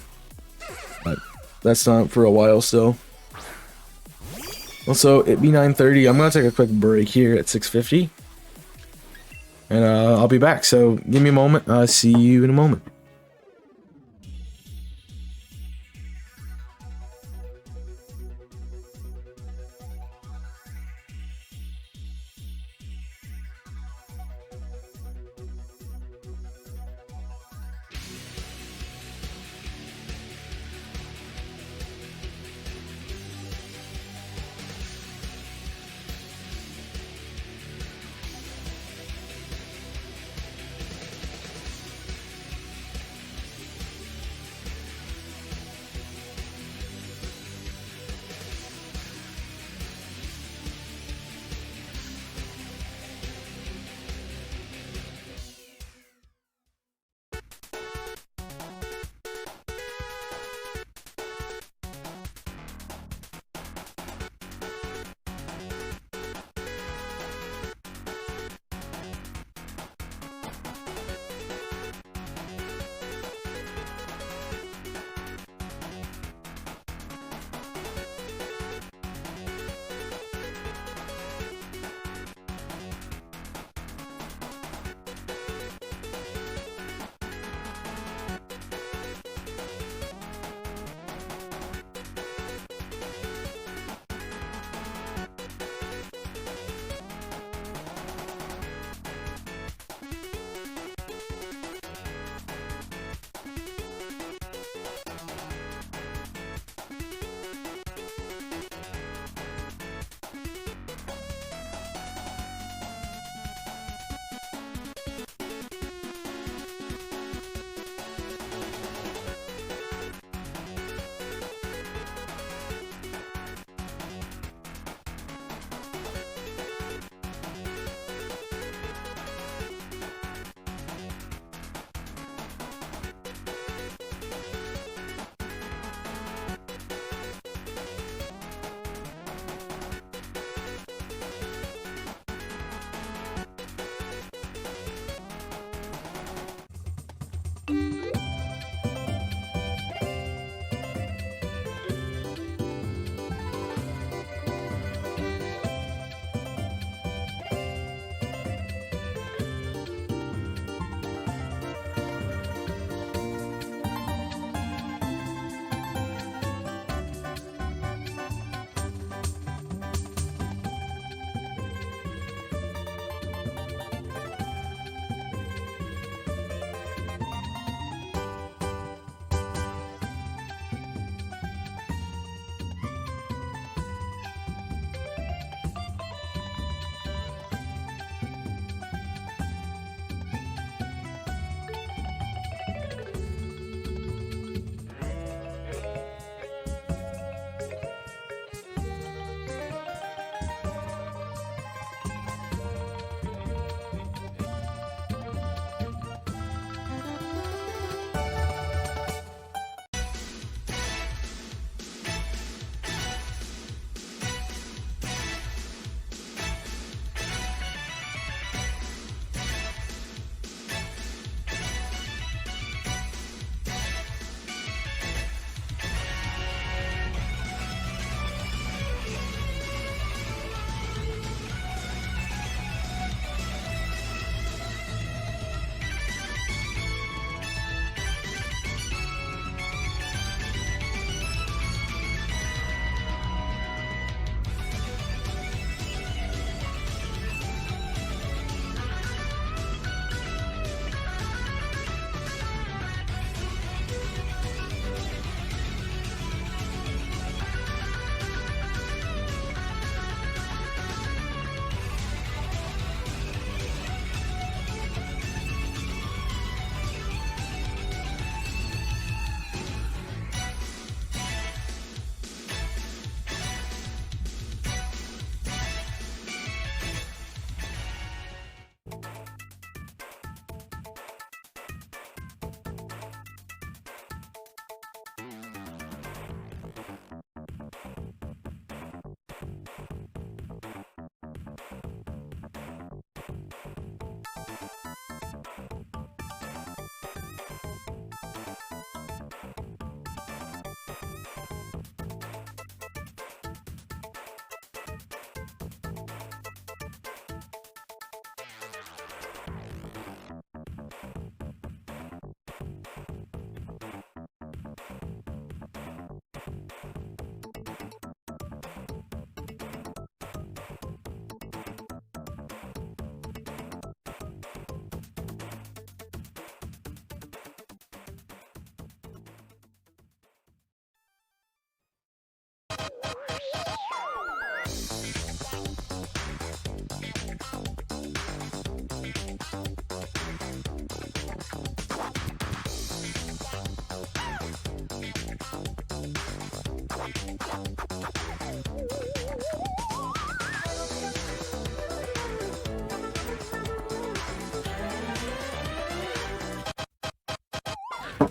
But that's not for a while still. Also, it be 9:30. I'm gonna take a quick break here at 6:50. And I'll be back, so give me a moment. See you in a moment.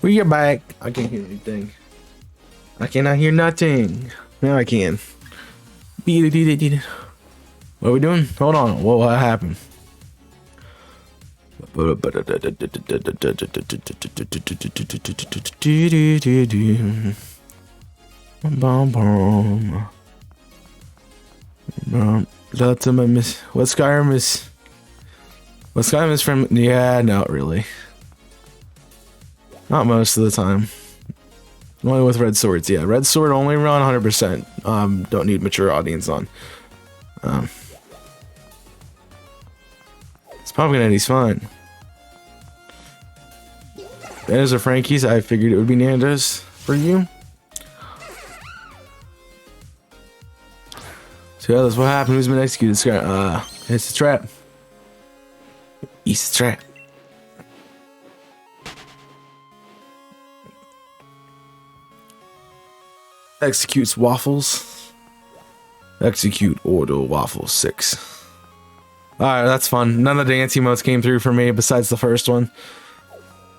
We are back. I can't hear anything. I cannot hear nothing. Now I can. What are we doing? Hold on. What happened? That's my miss. What Skyrim is? What Skyrim is from? Yeah, not really. Not most of the time. Only with red swords. Yeah, red sword only run 100%. Don't need mature audience on. It's Pomegranate, fine. Nando's or Frankie's? I figured it would be Nando's for you. So yeah, that's what happened. Who's been executed? It's a trap. It's a trap. Executes waffles. Execute order waffle 6. Alright, that's fun. None of the dance emotes came through for me besides the first one.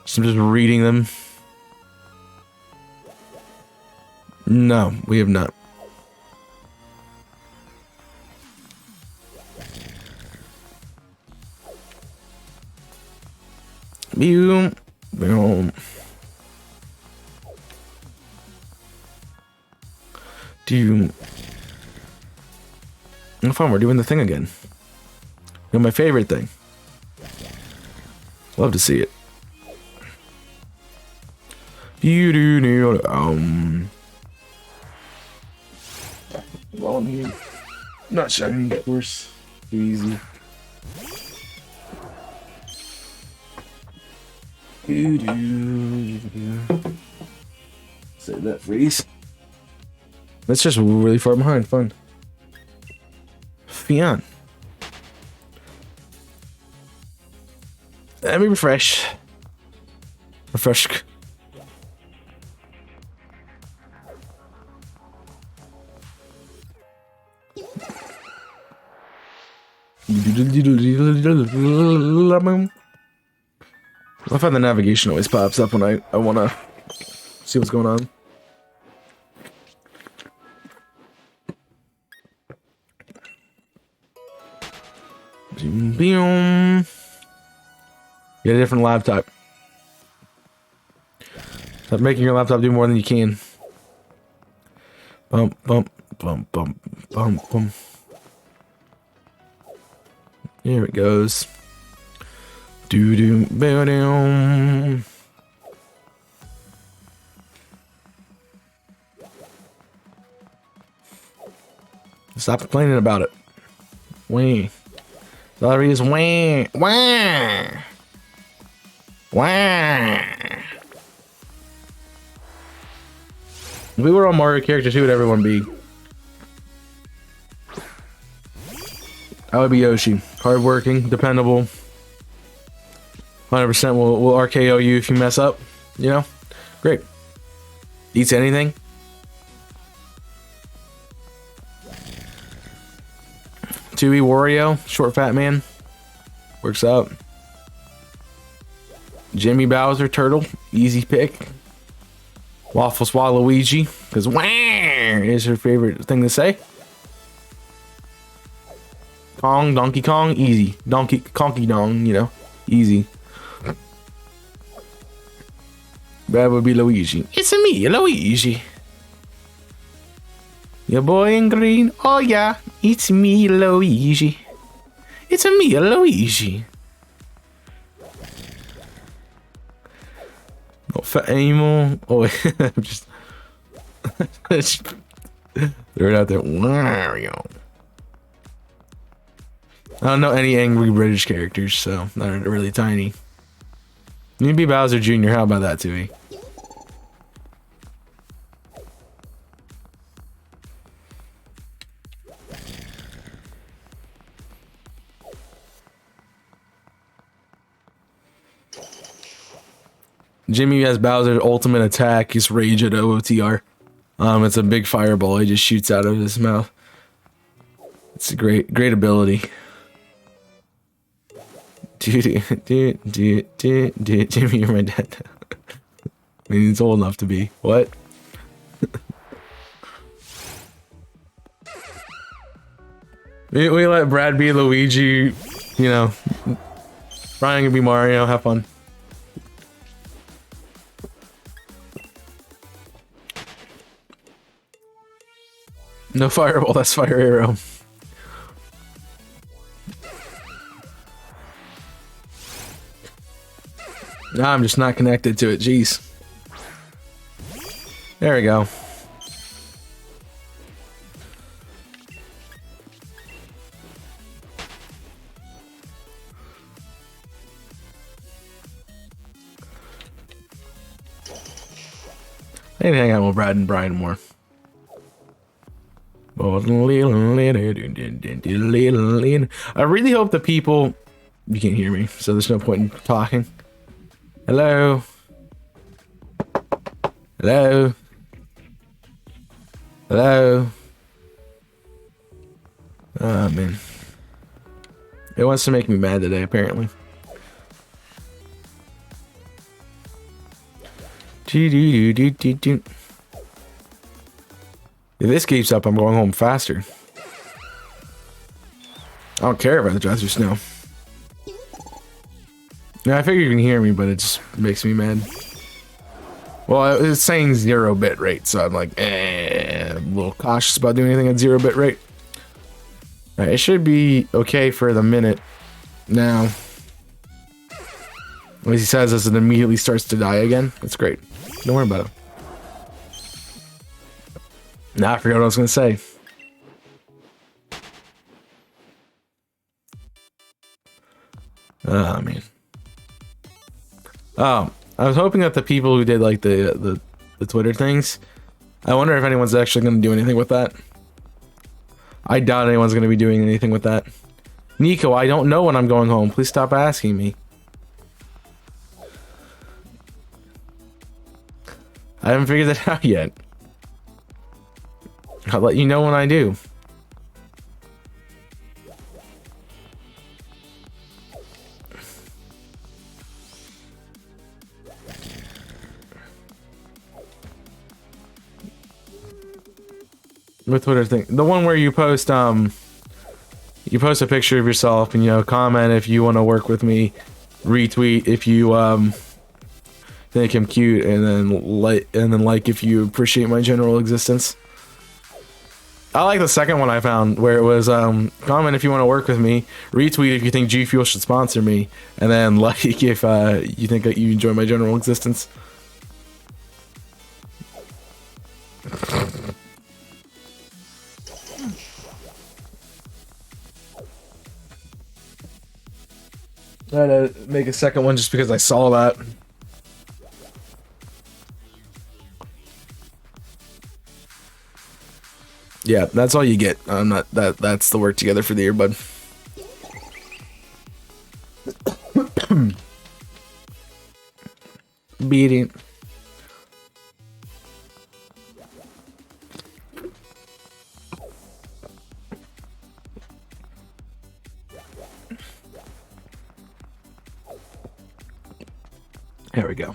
So I'm just reading them. No, we have not. Boom. Boom. Oh, fun, we're doing the thing again. You know, my favorite thing. Love to see it. Well, I'm here. Not shiny, of course. Too easy. Say that, please. That's just really far behind. Fun. Fion. Let me refresh. Refresh. I find the navigation always pops up when I want to see what's going on. Get a different laptop. Stop making your laptop do more than you can. Bump, bump, bump, bump, bump, bump. Here it goes. Doo doo bow down. Stop complaining about it. Wah. Sorry is wah. Wah. Wah. If we were on Mario characters, who would everyone be? I would be Yoshi. Hardworking, dependable. 100% will RKO you if you mess up. You know? Great. Eats anything. Tui Wario, short fat man. Works out. Jimmy Bowser, turtle. Easy pick. Waffle Waluigi, because wah is her favorite thing to say. Kong, Donkey Kong, easy. Conky Dong, you know, easy. That would be Luigi. It's me, Luigi. Your boy in green, oh yeah, it's me, Luigi. It's me, Luigi. Not fat anymore. Oh, I'm just throw it out there. Wario. I don't know any angry British characters, so they're really tiny. You can be Bowser Jr. How about that, Tui? Jimmy has Bowser's ultimate attack. His rage at OOTR. It's a big fireball. He just shoots out of his mouth. It's a great ability. Jimmy, you're my dad. I mean, he's old enough to be. What? we let Brad be Luigi, you know. Brian can be Mario, have fun. No fireball, that's fire arrow. Nah, I'm just not connected to it, jeez. There we go. I need to hang out with Brad and Brian more. I really hope the people... You can't hear me, so there's no point in talking. Hello? Hello? Hello? Oh, man. It wants to make me mad today, apparently. If this keeps up, I'm going home faster. I don't care if I have to drive through snow. Yeah, I figure you can hear me, but it just makes me mad. Well, it's saying 0 bit rate, so I'm like, I'm a little cautious about doing anything at 0 bit rate. Alright, it should be okay for the minute now. What he says is it immediately starts to die again. That's great. Don't worry about it. Nah, I forgot what I was gonna say. Oh, man. Oh, I was hoping that the people who did like the Twitter things, I wonder if anyone's actually gonna do anything with that. I doubt anyone's gonna be doing anything with that. Nico, I don't know when I'm going home. Please stop asking me. I haven't figured that out yet. I'll let you know when I do. With Twitter thing, the one where you post a picture of yourself and, you know, comment if you want to work with me, retweet if you think I'm cute, and then like if you appreciate my general existence. I like the second one I found where it was comment if you want to work with me, retweet if you think G Fuel should sponsor me, and then like if you think that you enjoy my general existence. I had to make a second one just because I saw that. Yeah, that's all you get. I'm not that's the work together for the year, bud. Beating. There we go.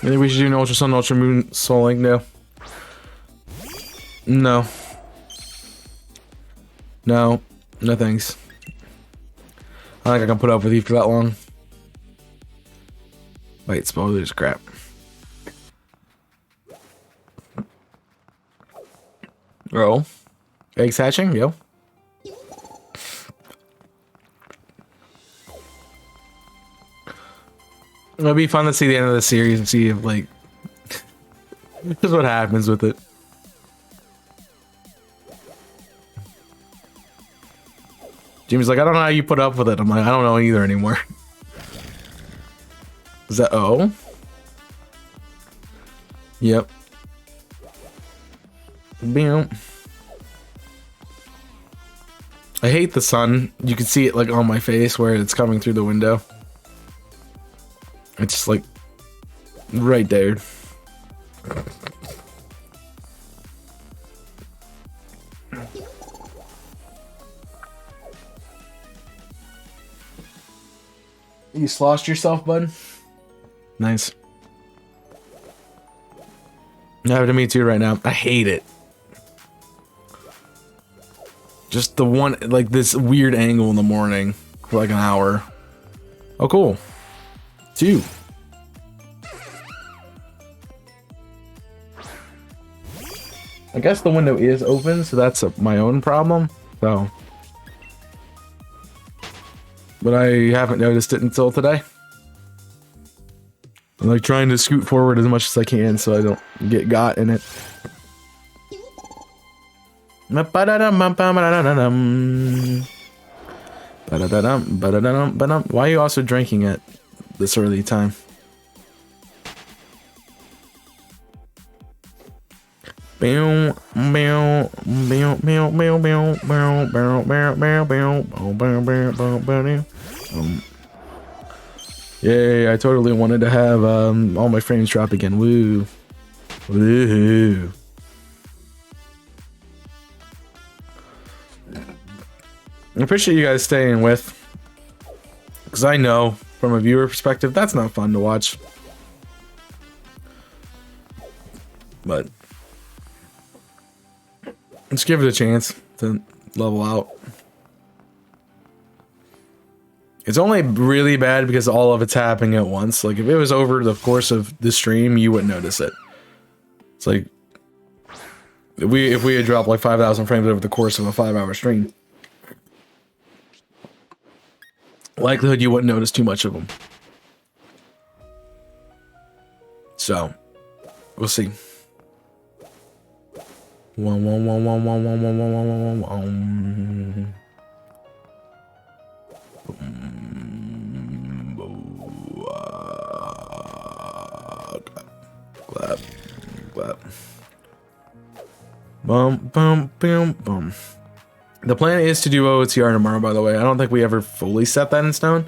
Maybe we should do an Ultra Sun, Ultra Moon, Soul Link now. No. No. No thanks. I don't think I can put up with you for that long. Wait, spoilers, crap. Roll. Eggs hatching, yo. It'll be fun to see the end of the series and see if, like, just what happens with it. Jimmy's like, I don't know how you put up with it. I'm like, I don't know either anymore. Is that O? Yep. Bam. I hate the sun. You can see it, like, on my face where it's coming through the window. It's just like right there. You sloshed yourself, bud? Nice. Happened to me too right now. I hate it. Just the one, like this weird angle in the morning for like an hour. Oh, cool. 2. I guess the window is open, so that's my own problem. So. But I haven't noticed it until today. I'm like trying to scoot forward as much as I can so I don't get got in it. Why are you also drinking at this early time? Yay, I totally wanted to have all my frames drop again. Woo. Woohoo. I appreciate you guys staying with, because I know from a viewer perspective that's not fun to watch, but let's give it a chance to level out. It's only really bad because all of it's happening at once. Like if it was over the course of the stream, you wouldn't notice it. It's like if we had dropped like 5,000 frames over the course of a 5-hour stream, likelihood you wouldn't notice too much of them. So we'll see. Clap, clap. Bum, bum, bum, bum. The plan is to do OTR tomorrow, by the way. I don't think we ever fully set that in stone,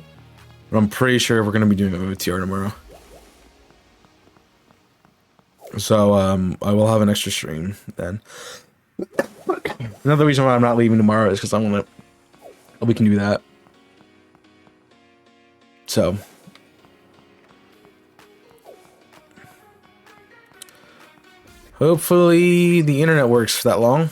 but I'm pretty sure we're going to be doing OTR tomorrow. So, I will have an extra stream then. Another reason why I'm not leaving tomorrow is because I want to, we can do that. So. Hopefully the internet works for that long.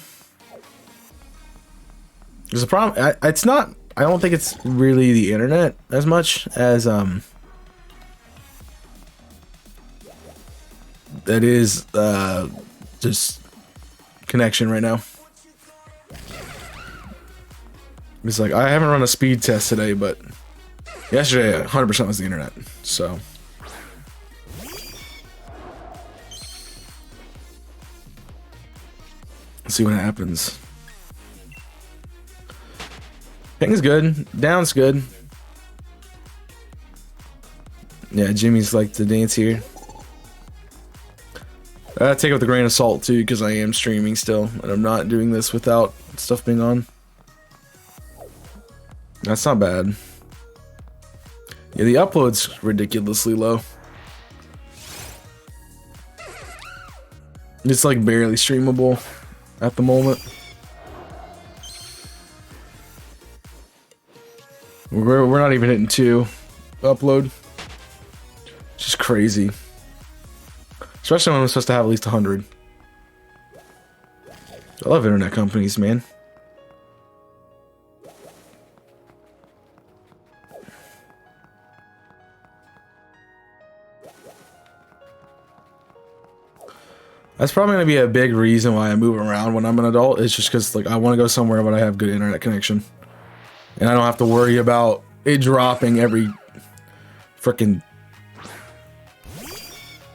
There's a problem. It's not. I don't think it's really the internet as much as that is just connection right now. It's like I haven't run a speed test today, but yesterday 100% was the internet. So let's see what happens. Ping's good. Down's good. Yeah, Jimmy's like to dance here. Take it with a grain of salt too, because I am streaming still, and I'm not doing this without stuff being on. That's not bad. Yeah, the upload's ridiculously low. It's like barely streamable at the moment. We're not even hitting 2 upload. It's just crazy. Especially when I'm supposed to have at least 100. I love internet companies, man. That's probably going to be a big reason why I move around when I'm an adult. It's just because like I want to go somewhere but I have good internet connection. And I don't have to worry about it dropping every frickin'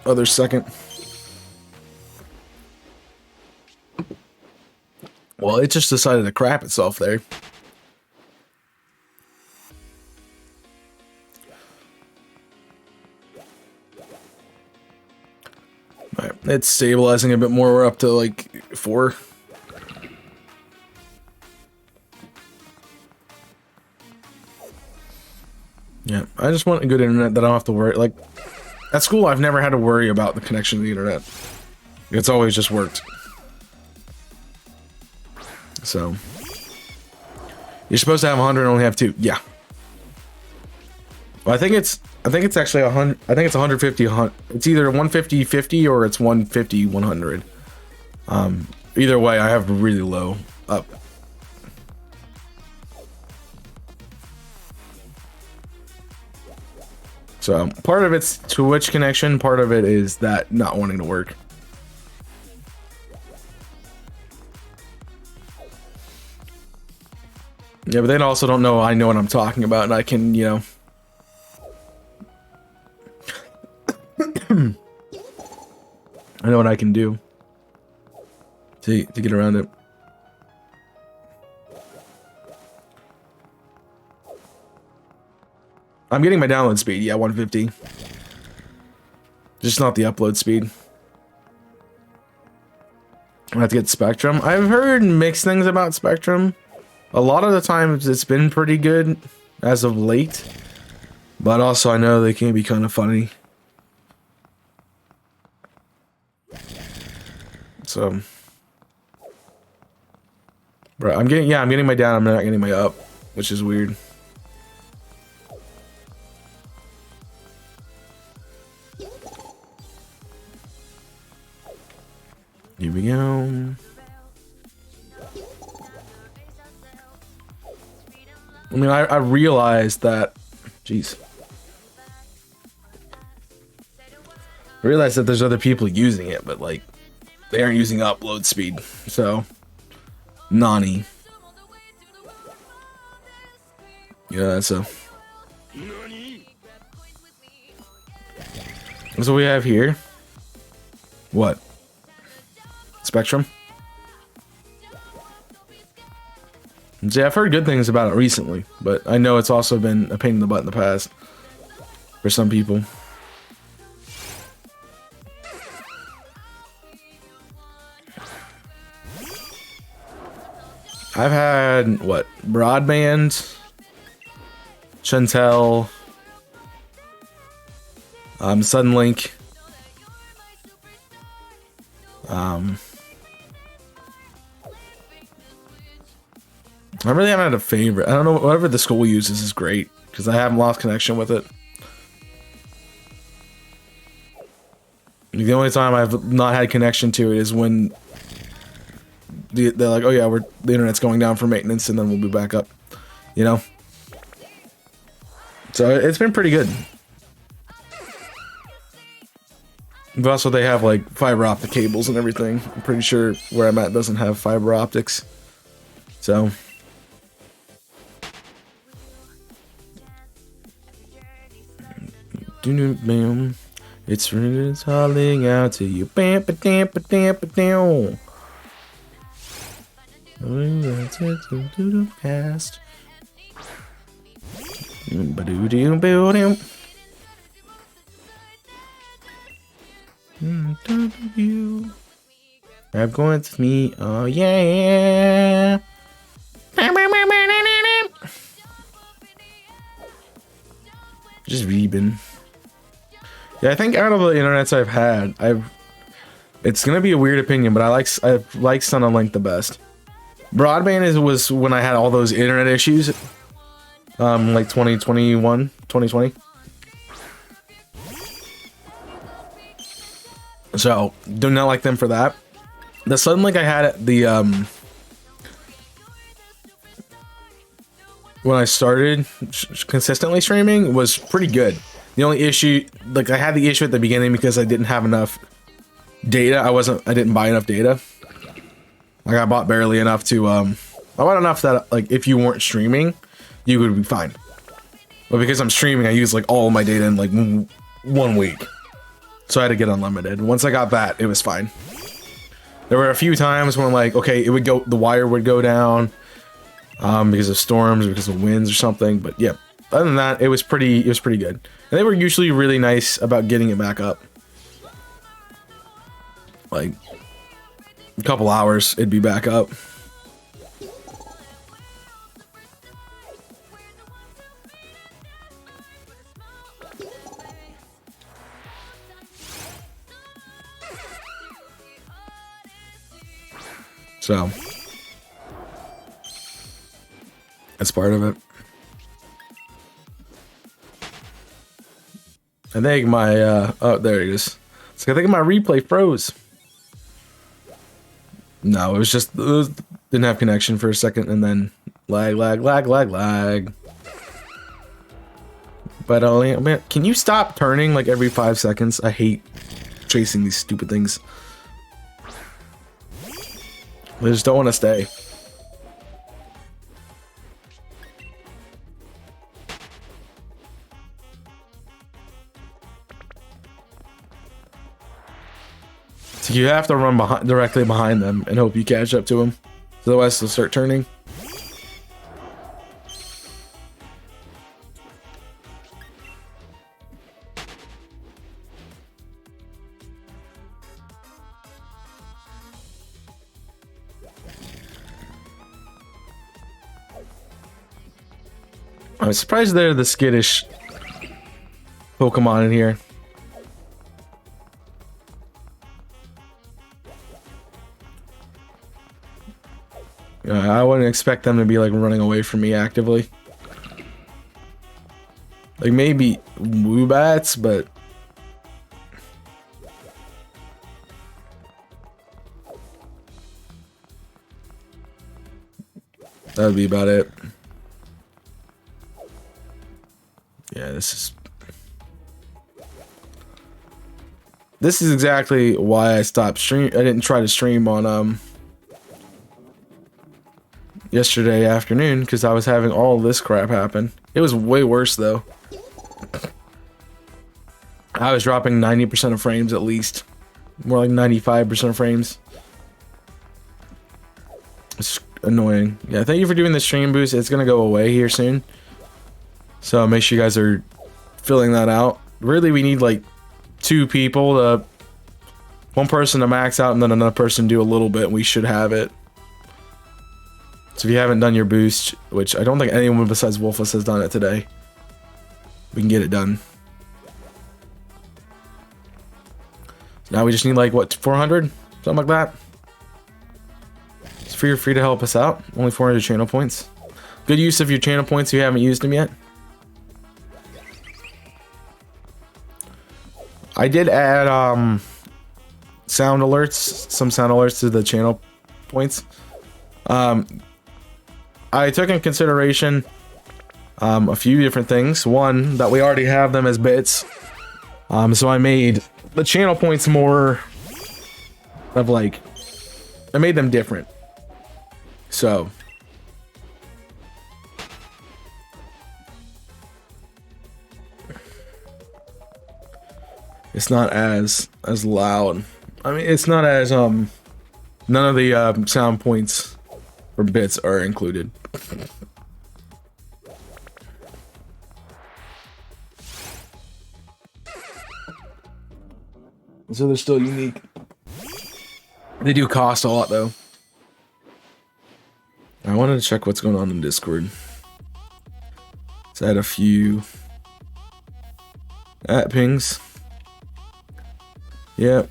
other second. Well, it just decided to crap itself there. Alright, it's stabilizing a bit more. We're up to like 4. Yeah, I just want a good internet that I don't have to worry. Like, at school, I've never had to worry about the connection to the internet. It's always just worked. So, you're supposed to have 100 and only have 2. Yeah. Well, I think it's actually 100. I think it's 150. It's either 150 50 or it's 150 100. Either way, I have really low up. So part of it's Twitch connection, part of it is that not wanting to work. Yeah, but they also don't know I know what I'm talking about, and I can, you know. I know what I can do to get around it. I'm getting my download speed, yeah, 150. Just not the upload speed. I have to get Spectrum. I've heard mixed things about Spectrum. A lot of the times it's been pretty good as of late. But also I know they can be kind of funny. So, bro, I'm getting my down, I'm not getting my up, which is weird. Here we go. I mean, I realized that, jeez. I realized that there's other people using it, but like, they aren't using upload speed, so, nani. Yeah, so. That's what we have here. What? Spectrum? See, I've heard good things about it recently, but I know it's also been a pain in the butt in the past for some people. I've had, what, broadband, Chantel, Suddenlink, I really haven't had a favorite. I don't know, whatever the school uses is great, because I haven't lost connection with it. The only time I've not had connection to it is when they're like, oh yeah, the internet's going down for maintenance and then we'll be back up, you know? So it's been pretty good. But also they have like fiber optic cables and everything. I'm pretty sure where I'm at doesn't have fiber optics. So. It's really calling out to you. Bam, ba, dam, ba, dam, ba, dam. Cast. I'm going to me. Oh yeah. Just veebing. Yeah, I think out of the internets I've had, it's gonna be a weird opinion, but I like Suddenlink the best. Broadband was when I had all those internet issues, like 2021, 2020. So do not like them for that. The Suddenlink I had at the when I started consistently streaming was pretty good. The only issue, like I had the issue at the beginning because I didn't have enough data. I didn't buy enough data. Like I bought barely enough to, I bought enough that like if you weren't streaming, you would be fine. But because I'm streaming, I use like all of my data in like 1 week. So I had to get unlimited. Once I got that, it was fine. There were a few times when like, okay, the wire would go down because of storms, because of winds or something. But yeah, other than that, it was pretty good. And they were usually really nice about getting it back up. Like a couple hours, it'd be back up. So that's part of it. I think my oh, there it is. So I think my replay froze. No, it was just didn't have connection for a second, and then lag. But man, can you stop turning like every 5 seconds? I hate chasing these stupid things. I just don't want to stay. So you have to run directly behind them and hope you catch up to them. Otherwise, they'll start turning. I'm surprised they're the skittish Pokemon in here. I wouldn't expect them to be like running away from me actively. Like maybe Woobats, but that would be about it. Yeah, this is exactly why I stopped stream. I didn't try to stream on yesterday afternoon because I was having all this crap happen. It was way worse though. I was dropping 90% of frames at least. More like 95% of frames. It's annoying. Yeah, thank you for doing the stream boost. It's gonna go away here soon. So make sure you guys are filling that out. Really, we need like 2 people to... one person to max out and then another person do a little bit, and we should have it. So if you haven't done your boost, which I don't think anyone besides Wolfus has done it today, we can get it done. Now we just need like, what, 400? Something like that. So feel free to help us out. Only 400 channel points. Good use of your channel points if you haven't used them yet. I did add sound alerts, some sound alerts to the channel points. I took in consideration a few different things. One, that we already have them as bits. So I made the channel points more of like, I made them different. So it's not as loud. I mean, it's not as none of the sound points or bits are included. So they're still unique. They do cost a lot though. I wanted to check what's going on in Discord. So I had a few pings. Yep.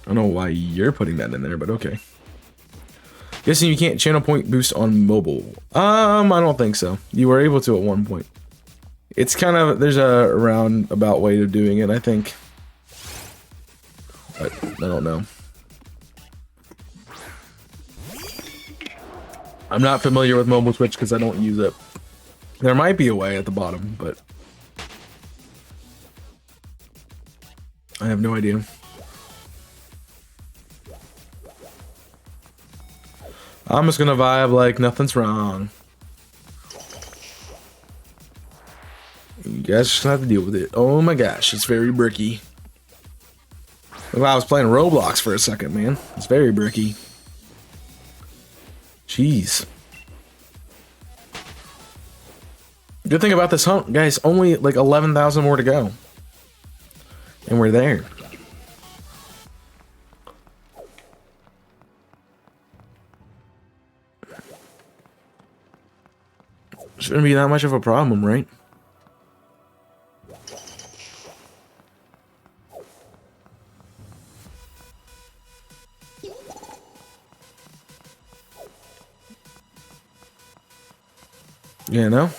I don't know why you're putting that in there, but okay. Guessing you can't channel point boost on mobile. I don't think so. You were able to at one point. It's kind of, there's a roundabout way of doing it, I think. But I don't know. I'm not familiar with mobile Twitch because I don't use it. There might be a way at the bottom, but I have no idea. I'm just gonna vibe like nothing's wrong. You guys just have to deal with it. Oh my gosh, it's very bricky. Well, I was playing Roblox for a second, man. It's very bricky. Jeez. Good thing about this hunt, guys, only like 11,000 more to go. And we're there. Shouldn't be that much of a problem, right? You know?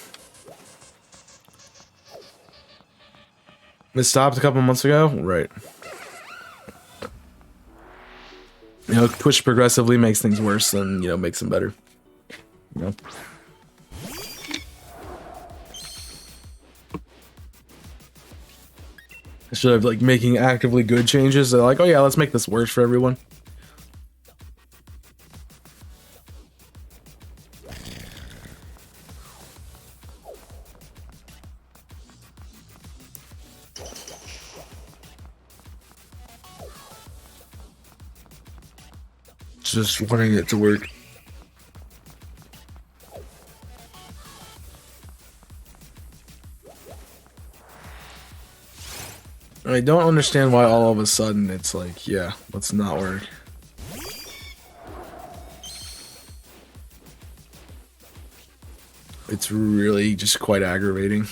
It stopped a couple months ago? Right. You know, Twitch progressively makes things worse than, you know, makes them better. You know? Instead of, like, making actively good changes, they're like, oh yeah, let's make this worse for everyone. Just wanting it to work. I don't understand why all of a sudden it's like, yeah, let's not work. It's really just quite aggravating.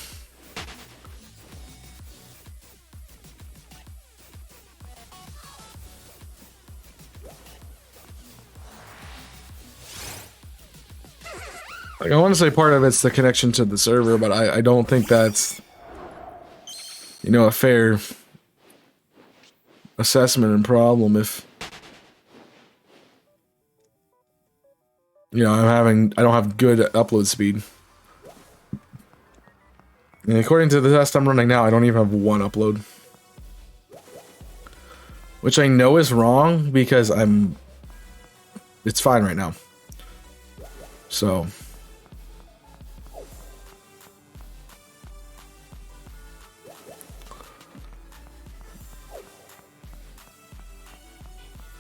Like, I want to say part of it's the connection to the server, but I don't think that's, you know, a fair assessment and problem if, you know, I don't have good upload speed. And according to the test I'm running now, I don't even have one upload. Which I know is wrong because it's fine right now. So.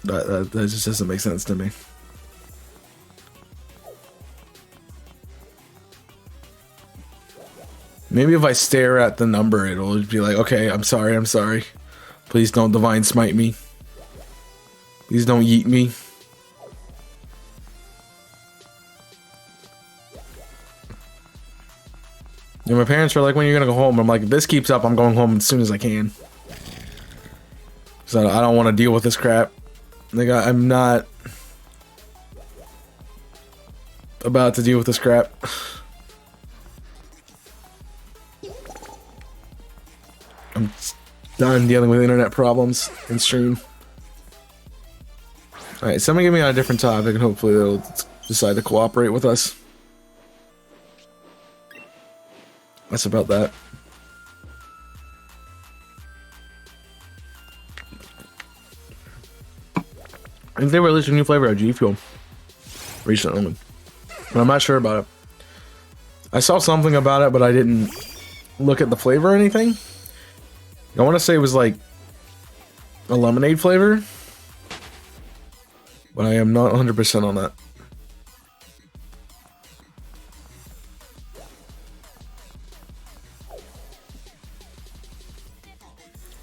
That just doesn't make sense to me. Maybe if I stare at the number, it'll be like, okay, I'm sorry, I'm sorry. Please don't divine smite me. Please don't yeet me. And my parents were like, when are you gonna go home? I'm like, if this keeps up, I'm going home as soon as I can. So I don't want to deal with this crap. Like, I'm not about to deal with this crap. I'm done dealing with internet problems in stream. Alright, somebody get me on a different topic and hopefully they'll decide to cooperate with us. That's about that. I think they released a new flavor of G Fuel recently, but I'm not sure about it. I saw something about it, but I didn't look at the flavor or anything. I want to say it was like a lemonade flavor, but I am not 100% on that.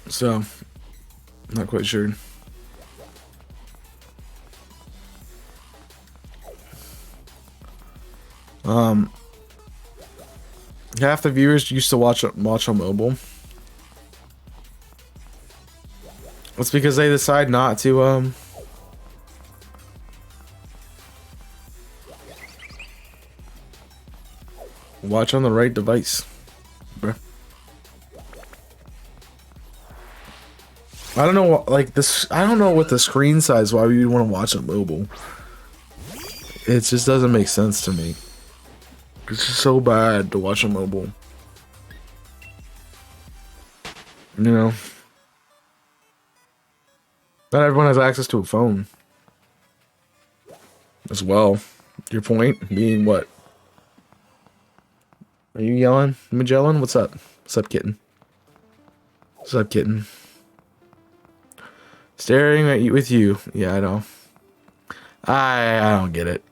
So, not quite sure. Half the viewers used to watch on mobile. That's because they decide not to watch on the right device. Bruh. I don't know what, like this, I don't know what the screen size why you'd want to watch on mobile. It just doesn't make sense to me. It's just so bad to watch on mobile. You know? Not everyone has access to a phone. As well. Your point being what? Are you yelling? Magellan? What's up? What's up, kitten? What's up, kitten? Staring at you with you. Yeah, I know. I don't get it.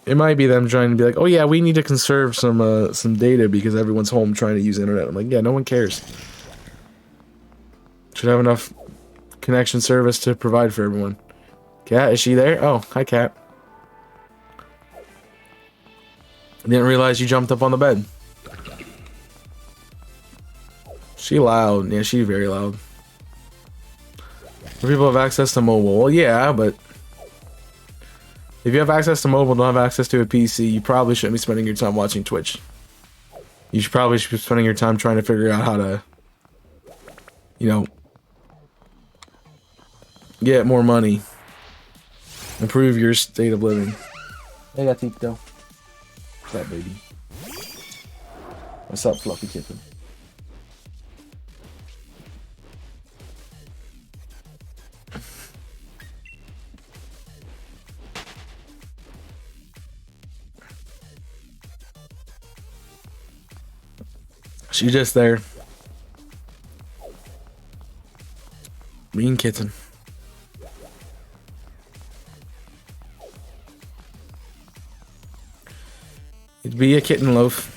It might be them trying to be like, oh yeah, we need to conserve some data because everyone's home trying to use internet. I'm like, yeah, no one cares. Should have enough connection service to provide for everyone. Cat, is she there? Oh, hi, Cat. Didn't realize you jumped up on the bed. She loud. Yeah, she's very loud. People have access to mobile. Well, yeah, but If you have access to mobile, don't have access to a PC, you probably shouldn't be spending your time watching Twitch. You should probably be spending your time trying to figure out how to, you know, get more money. Improve your state of living. Hey, gatito. What's up, baby? What's up, fluffy kitten? She's just there. Mean kitten. It'd be a kitten loaf.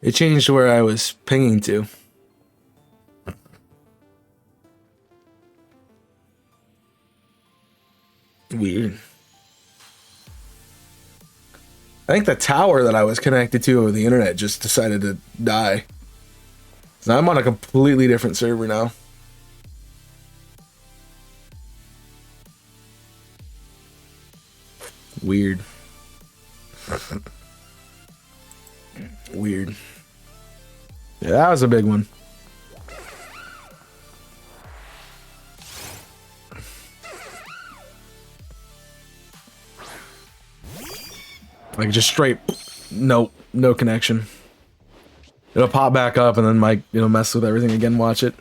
It changed where I was pinging to. Weird. I think the tower that I was connected to over the internet just decided to die. So I'm on a completely different server now. Weird. Weird. Yeah, that was a big one. Like just straight, no connection. It'll pop back up and then like, you know, mess with everything again, watch it.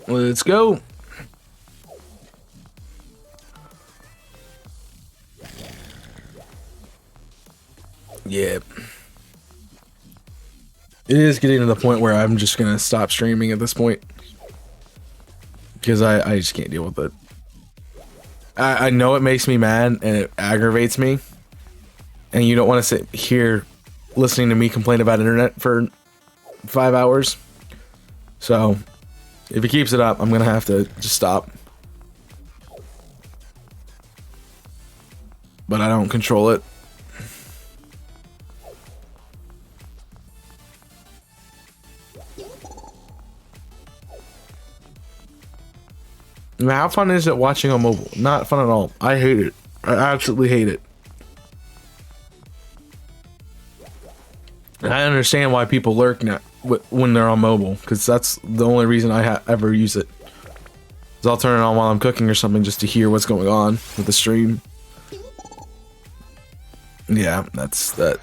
Let's go. Yep. It is getting to the point where I'm just gonna stop streaming at this point. Because I just can't deal with it. I know it makes me mad and it aggravates me. And you don't want to sit here listening to me complain about internet for 5 hours. So, if he keeps it up, I'm gonna have to just stop. But I don't control it. How fun is it watching on mobile? Not fun at all. I hate it. I absolutely hate it. And I understand why people lurk now when they're on mobile, because that's the only reason I ever use it. So I'll turn it on while I'm cooking or something just to hear what's going on with the stream. Yeah, that's that.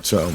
So